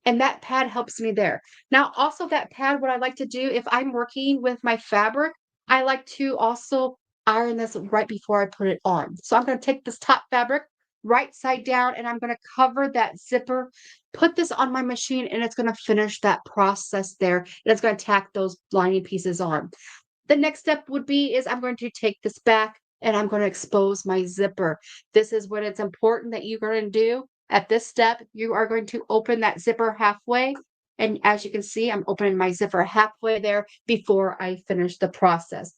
And that pad helps me there. Now, also that pad, what I like to do, if I'm working with my fabric, I like to also iron this right before I put it on. So I'm going to take this top fabric right side down and I'm going to cover that zipper, put this on my machine, and it's going to finish that process there. And it's going to tack those lining pieces on. The next step would be is I'm going to take this back and I'm going to expose my zipper. This is what it's important that you're going to do. At this step, you are going to open that zipper halfway. And as you can see, I'm opening my zipper halfway there before I finish the process.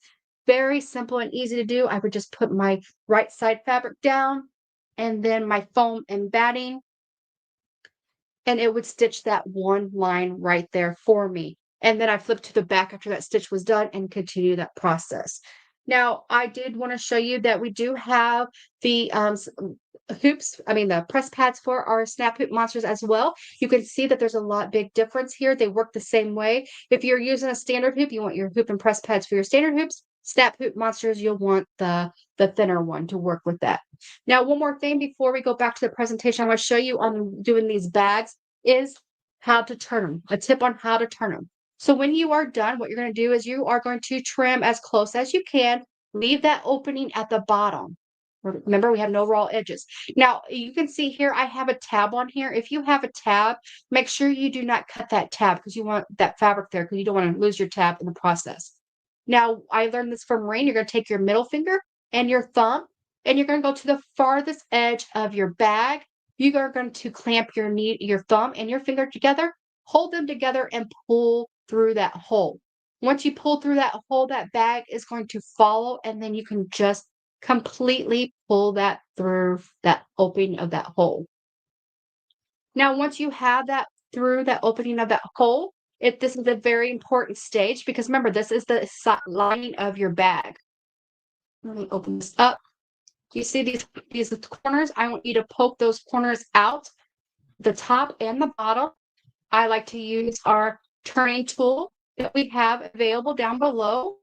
Very simple and easy to do. I would just put my right side fabric down and then my foam and batting, and it would stitch that one line right there for me. And then I flip to the back after that stitch was done and continue that process. Now, I did want to show you that we do have the the press pads for our Snap Hoop Monsters as well. You can see that there's a big difference here. They work the same way. If you're using a standard hoop, you want your hoop and press pads for your standard hoops. Snap Hoop Monsters, you'll want the thinner one to work with that. Now, one more thing before we go back to the presentation, I want to show you on doing these bags is how to turn them, a tip on how to turn them. So when you are done, what you're going to do is you are going to trim as close as you can, leave that opening at the bottom. Remember, we have no raw edges. Now, you can see here, I have a tab on here. If you have a tab, make sure you do not cut that tab because you want that fabric there because you don't want to lose your tab in the process. Now, I learned this from Rain. You're going to take your middle finger and your thumb, and you're going to go to the farthest edge of your bag. you are going to clamp your thumb and your finger together, hold them together and pull through that hole. Once you pull through that hole, that bag is going to follow, and then you can just completely pull that through that opening of that hole. Now, once you have that through that opening of that hole, this is a very important stage, because remember, this is the lining of your bag. Let me open this up. You see these corners? I want you to poke those corners out, the top and the bottom. I like to use our turning tool that we have available down below.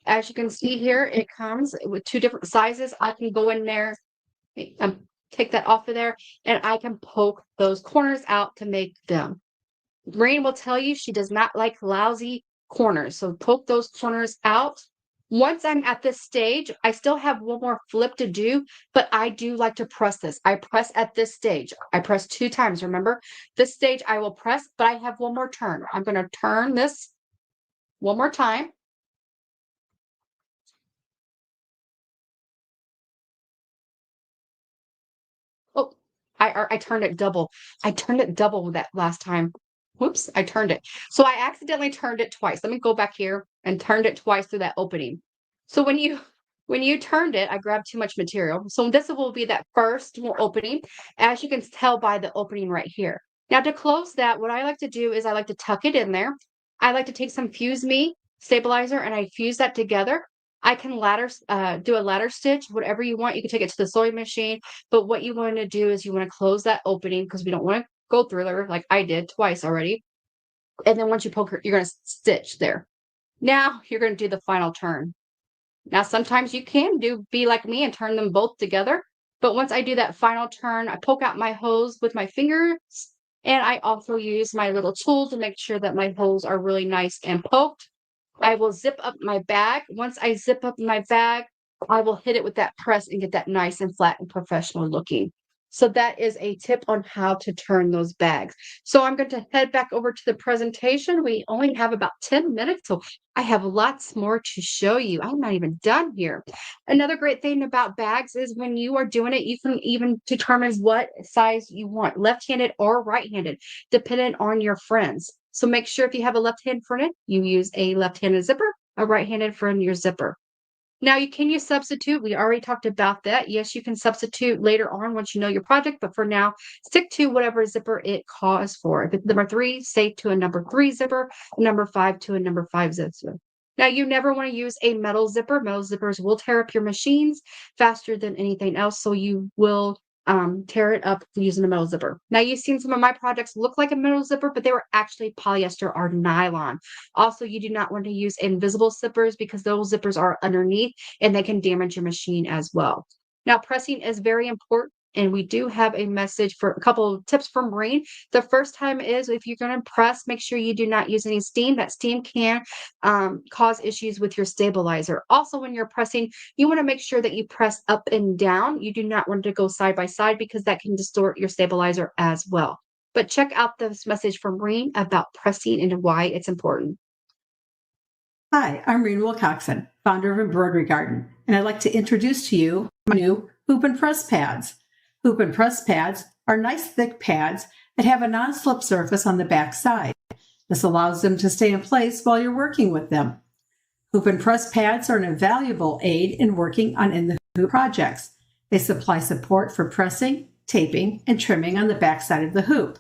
As you can see here, it comes with 2 different sizes. I can go in there, take that off of there, and I can poke those corners out to make them. Rain will tell you she does not like lousy corners, so poke those corners out. Once I'm at this stage, I still have one more flip to do, but I do like to press this. I press at this stage. I press 2 times, remember? This stage I will press, but I have one more turn. I'm going to turn this one more time. Oh, I turned it double. I turned it double that last time. Whoops, I turned it. So I accidentally turned it twice. Let me go back here and turned it twice through that opening. So when you turned it, I grabbed too much material. So this will be that first opening, as you can tell by the opening right here. Now to close that, what I like to do is I like to tuck it in there. I like to take some Fuse Me stabilizer and I fuse that together. I can do a ladder stitch, whatever you want. You can take it to the sewing machine, but what you want to do is you want to close that opening, because we don't want to go through there like I did twice already. And then once you poke her, you're going to stitch there. Now you're going to do the final turn. Now, sometimes you can be like me and turn them both together. But once I do that final turn, I poke out my hose with my fingers. And I also use my little tool to make sure that my holes are really nice and poked. I will zip up my bag. Once I zip up my bag, I will hit it with that press and get that nice and flat and professional looking. So that is a tip on how to turn those bags. So I'm going to head back over to the presentation. We only have about 10 minutes, so I have lots more to show you. I'm not even done here. Another great thing about bags is when you are doing it, you can even determine what size you want, left-handed or right-handed, depending on your friends. So make sure if you have a left-handed friend, you use a left-handed zipper, a right-handed for your zipper. Now, can you substitute? We already talked about that. Yes, you can substitute later on once you know your project, but for now, stick to whatever zipper it calls for. If it's number 3, stay to a number 3 zipper, number 5 to a number 5 zipper. Now, you never want to use a metal zipper. Metal zippers will tear up your machines faster than anything else, so you will tear it up using a metal zipper. Now, you've seen some of my projects look like a metal zipper, but they were actually polyester or nylon. Also, you do not want to use invisible zippers, because those zippers are underneath and they can damage your machine as well. Now, pressing is very important. And we do have a message for a couple of tips from Rain. The first time is, if you're going to press, make sure you do not use any steam. That steam can cause issues with your stabilizer. Also, when you're pressing, you want to make sure that you press up and down. You do not want to go side by side, because that can distort your stabilizer as well. But check out this message from Rain about pressing and why it's important. Hi, I'm Reen Wilcoxon, founder of Embroidery Garden, and I'd like to introduce to you my new Hoop and Press pads. Hoop and Press pads are nice thick pads that have a non-slip surface on the back side. This allows them to stay in place while you're working with them. Hoop and Press pads are an invaluable aid in working on in the hoop projects. They supply support for pressing, taping, and trimming on the back side of the hoop.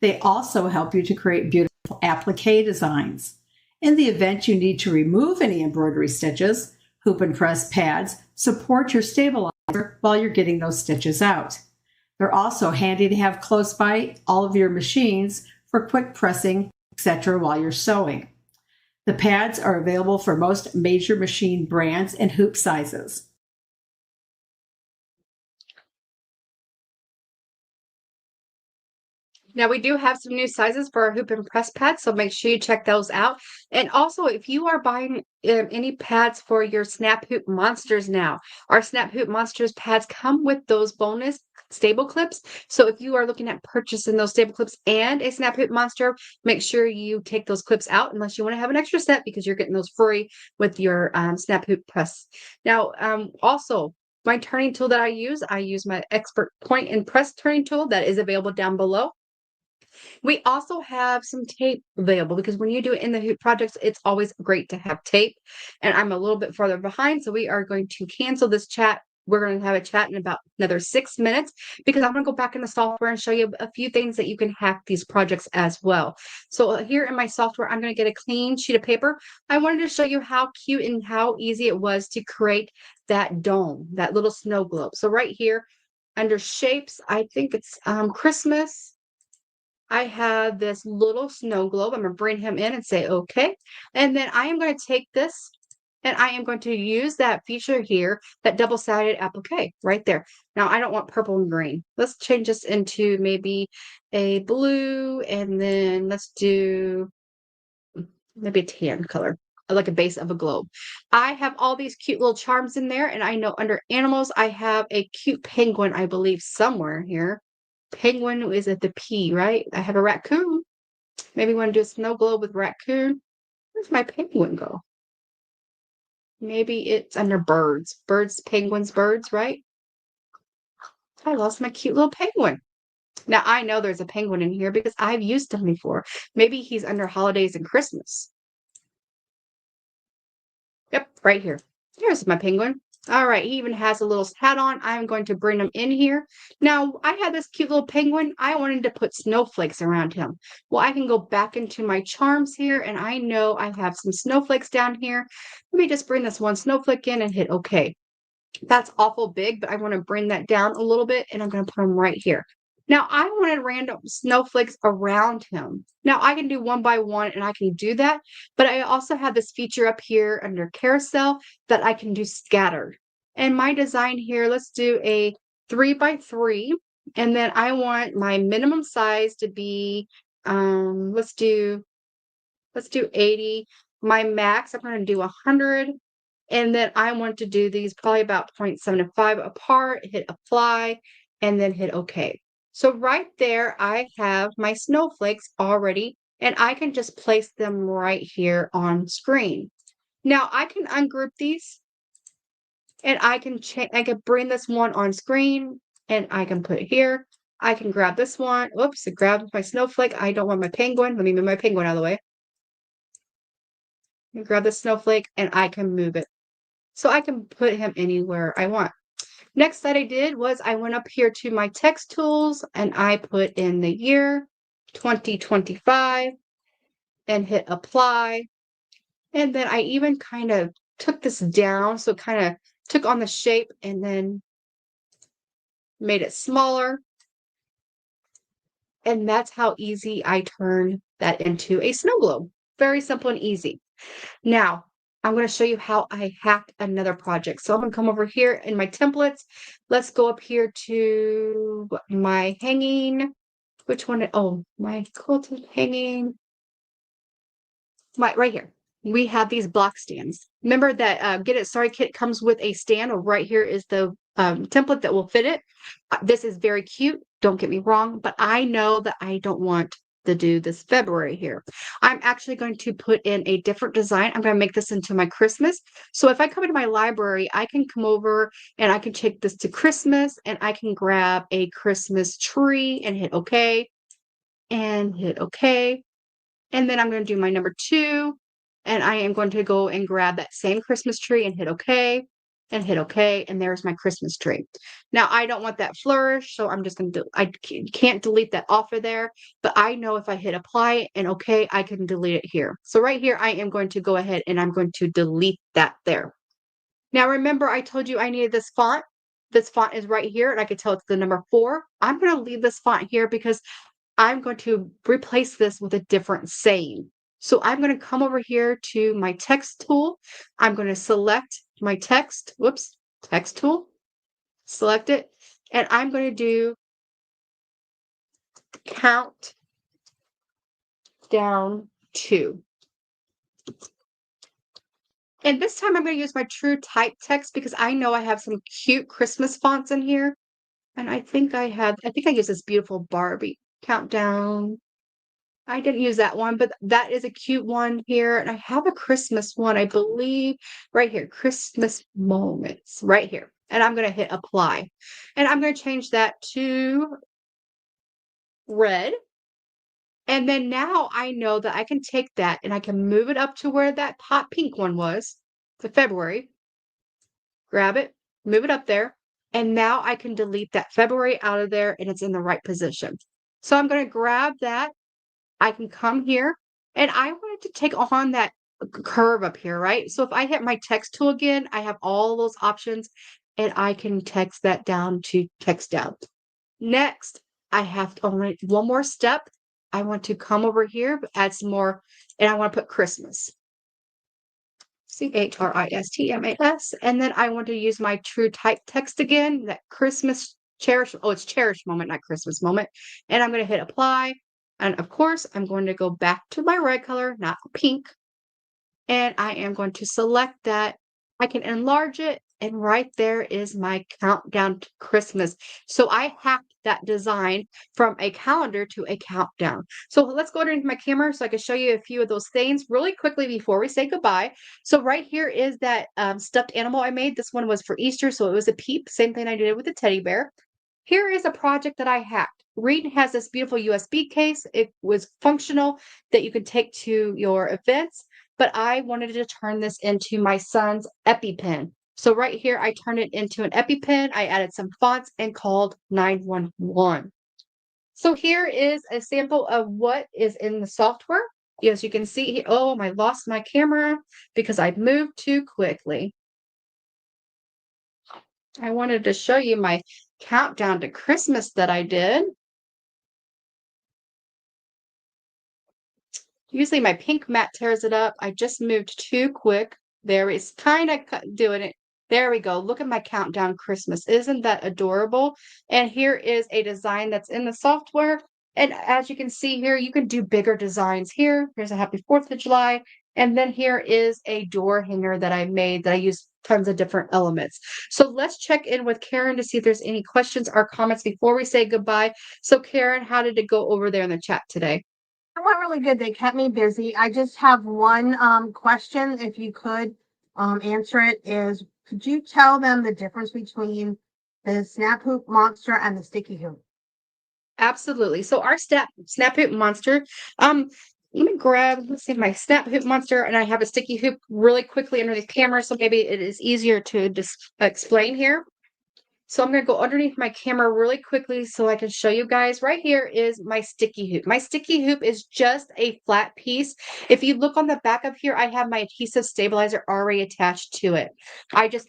They also help you to create beautiful applique designs. In the event you need to remove any embroidery stitches, Hoop and Press pads support your stabilizer while you're getting those stitches out. They're also handy to have close by all of your machines for quick pressing, etc. while you're sewing. The pads are available for most major machine brands and hoop sizes. Now, we do have some new sizes for our Hoop and Press pads, so make sure you check those out. And also, if you are buying any pads for your Snap Hoop Monsters now, our Snap Hoop Monsters pads come with those bonus stable clips. So if you are looking at purchasing those stable clips and a Snap Hoop Monster, make sure you take those clips out unless you want to have an extra set, because you're getting those free with your Snap Hoop Press. Now, also, My turning tool that I use my Expert Point and Press turning tool that is available down below. We also have some tape available because when you do it in the hoop projects, it's always great to have tape. And I'm a little bit farther behind, so we are going to cancel this chat. We're going to have a chat in about another 6 minutes because I'm going to go back in the software and show you a few things that you can hack these projects as well. So here in my software, I'm going to get a clean sheet of paper. I wanted to show you how cute and how easy it was to create that dome, that little snow globe. So right here under shapes, I think it's Christmas. I have this little snow globe. I'm going to bring him in and say, okay. And then I am going to take this and I am going to use that feature here, that double-sided applique right there. Now, I don't want purple and green. Let's change this into maybe a blue, and then let's do maybe a tan color, like a base of a globe. I have all these cute little charms in there, and I know under animals, I have a cute penguin, I believe, somewhere here. Penguin is at the P, right? I have a raccoon. Maybe want to do a snow globe with raccoon. Where's my penguin go? Maybe it's under birds. Birds, penguins, birds, right? I lost my cute little penguin. Now I know there's a penguin in here because I've used him before. Maybe he's under holidays and Christmas. Yep, right here. Here's my penguin. All right, he even has a little hat on. I'm going to bring him in here. Now, I had this cute little penguin. I wanted to put snowflakes around him. Well, I can go back into my charms here, and I know I have some snowflakes down here. Let me just bring this one snowflake in and hit OK. That's awful big, but I want to bring that down a little bit, and I'm going to put him right here. Now, I wanted random snowflakes around him. Now, I can do one by one, and I can do that, but I also have this feature up here under carousel that I can do scattered. And my design here, let's do a 3 by 3, and then I want my minimum size to be, let's do 80. My max, I'm going to do 100. And then I want to do these probably about 0.75 apart, hit apply, and then hit OK. So right there, I have my snowflakes already, and I can just place them right here on screen. Now I can ungroup these, and I can bring this one on screen, and I can put it here. I can grab this one. Oops, it grabbed my snowflake. I don't want my penguin. Let me move my penguin out of the way. Grab the snowflake, and I can move it. So I can put him anywhere I want. Next that I did was I went up here to my text tools and I put in the year 2025 and hit apply. And then I even kind of took this down. So kind of took on the shape and then made it smaller. And that's how easy I turned that into a snow globe. Very simple and easy. Now, I'm going to show you how I hacked another project. So I'm going to come over here in my templates. Let's go up here to my hanging. Which one? Oh, my quilted hanging. Right here. We have these block stands. Remember that Get It Started Kit comes with a stand. Right here is the template that will fit it. This is very cute. Don't get me wrong, but I know that I don't want to do this February here. I'm actually going to put in a different design. I'm going to make this into my Christmas. So if I come into my library, I can come over and I can take this to Christmas, and I can grab a Christmas tree and hit OK and hit OK. And then I'm going to do my number 2, and I am going to go and grab that same Christmas tree and hit OK. And hit OK, and there's my Christmas tree. Now, I don't want that flourish, so I'm just going to, I can't delete that off of there, but I know if I hit apply and OK, I can delete it here. So right here, I am going to go ahead and I'm going to delete that there. Now, remember, I told you I needed this font. This font is right here, and I could tell it's the number 4. I'm going to leave this font here because I'm going to replace this with a different saying. So I'm going to come over here to my text tool. I'm going to select my text tool, select it, and I'm going to do count down 2. And this time I'm going to use my true type text because I know I have some cute Christmas fonts in here. And I think I use this beautiful Barbie countdown. I didn't use that one, but that is a cute one here. And I have a Christmas one, I believe, right here. Christmas moments, right here. and I'm going to hit apply. And I'm going to change that to red. And then now I know that I can take that and I can move it up to where that hot pink one was, the February, grab it, move it up there. And now I can delete that February out of there and it's in the right position. So I'm going to grab that. I can come here and I wanted to take on that curve up here, right? So if I hit my text tool again, I have all those options and I can text that down to text down. Next, I have only one more step. I want to come over here, add some more, and I want to put Christmas. CHRISTMAS. And then I want to use my true type text again, that Christmas cherish. Oh, it's cherished moment, not Christmas moment. And I'm going to hit apply. And of course, I'm going to go back to my red color, not pink. And I am going to select that. I can enlarge it. And right there is my countdown to Christmas. So I hacked that design from a calendar to a countdown. So let's go underneath my camera so I can show you a few of those things really quickly before we say goodbye. So right here is that stuffed animal I made. This one was for Easter, so it was a peep. Same thing I did with the teddy bear. Here is a project that I hacked. Reed has this beautiful USB case. It was functional that you could take to your events, but I wanted to turn this into my son's EpiPen. So right here, I turned it into an EpiPen. I added some fonts and called 911. So here is a sample of what is in the software. As you can see here, oh, I lost my camera because I moved too quickly. I wanted to show you my countdown to Christmas that I did. Usually my pink mat tears it up. I just moved too quick. There is kind of doing it. There we go. Look at my countdown Christmas. Isn't that adorable? And here is a design that's in the software. And as you can see here, you can do bigger designs here. Here's a happy 4th of July. And then here is a door hanger that I made that I used tons of different elements. So let's check in with Karen to see if there's any questions or comments before we say goodbye. So Karen, how did it go over there in the chat today? It went really good. They kept me busy. I just have one question, if you could answer it, is could you tell them the difference between the Snap Hoop Monster and the Sticky Hoop? Absolutely. So our snap hoop monster, let me grab, let's see, my snap hoop monster, and I have a sticky hoop really quickly under the camera, so maybe it is easier to just explain here. So I'm going to go underneath my camera really quickly so I can show you guys. Right here is my sticky hoop. My sticky hoop is just a flat piece. If you look on the back of here, I have my adhesive stabilizer already attached to it.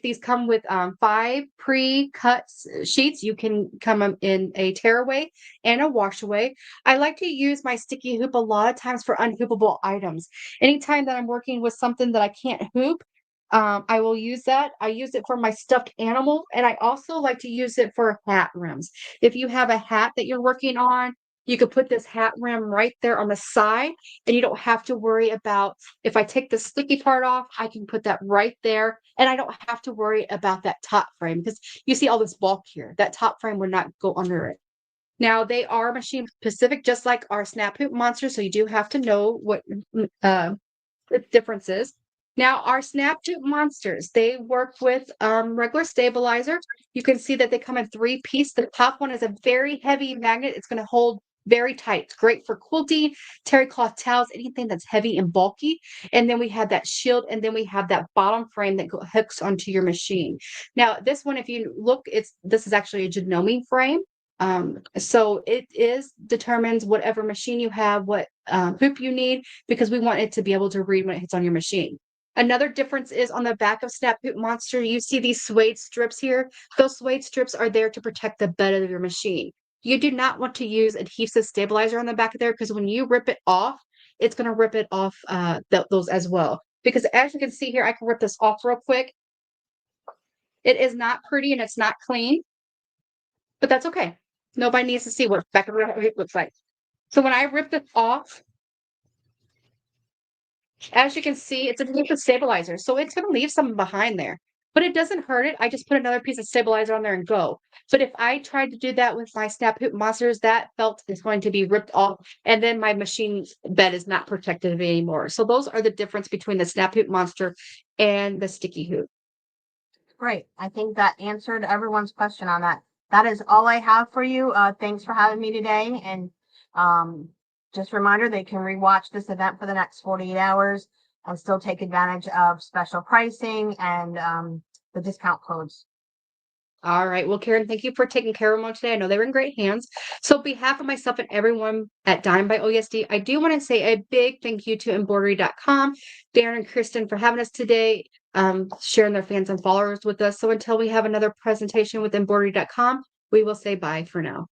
These come with 5 pre-cut sheets. You can come in a tear away and a wash away. I like to use my sticky hoop a lot of times for unhoopable items. Anytime that I'm working with something that I can't hoop, I will use that. I use it for my stuffed animal, and I also like to use it for hat rims. If you have a hat that you're working on, you could put this hat rim right there on the side, and you don't have to worry about, if I take the sticky part off, I can put that right there, and I don't have to worry about that top frame, because you see all this bulk here. That top frame would not go under it. Now, they are machine specific, just like our Snap Hoop Monster, so you do have to know what the difference is. Now, our Snap Hoop Monsters, they work with regular stabilizer. You can see that they come in 3 pieces. The top one is a very heavy magnet. It's going to hold very tight. It's great for quilting, terry cloth towels, anything that's heavy and bulky. And then we have that shield, and then we have that bottom frame that hooks onto your machine. Now, this one, if you look, this is actually a Janome frame. So it determines whatever machine you have, what hoop you need, because we want it to be able to read when it hits on your machine. Another difference is on the back of Snap Hoop Monster, you see these suede strips here. Those suede strips are there to protect the bed of your machine. You do not want to use adhesive stabilizer on the back of there, because when you rip it off, it's going to rip it off those as well. Because as you can see here, I can rip this off real quick. It is not pretty and it's not clean, but that's okay. Nobody needs to see what the back of the hoop looks like. So when I rip this off, as you can see, it's a adhesive stabilizer, so it's going to leave something behind there, but it doesn't hurt it. I just put another piece of stabilizer on there and go. But if I tried to do that with my Snap Hoop Monsters, that felt is going to be ripped off, and then my machine bed is not protected anymore. So those are the difference between the Snap Hoop Monster and the Sticky Hoop. Great. I think that answered everyone's question on that. That is all I have for you. Thanks for having me today. And just a reminder, they can rewatch this event for the next 48 hours and still take advantage of special pricing and the discount codes. All right. Well, Karen, thank you for taking care of them today. I know they were in great hands. So, on behalf of myself and everyone at Dime by OESD, I do want to say a big thank you to Embroidery.com, Darren and Kristen for having us today, sharing their fans and followers with us. So, until we have another presentation with Embroidery.com, we will say bye for now.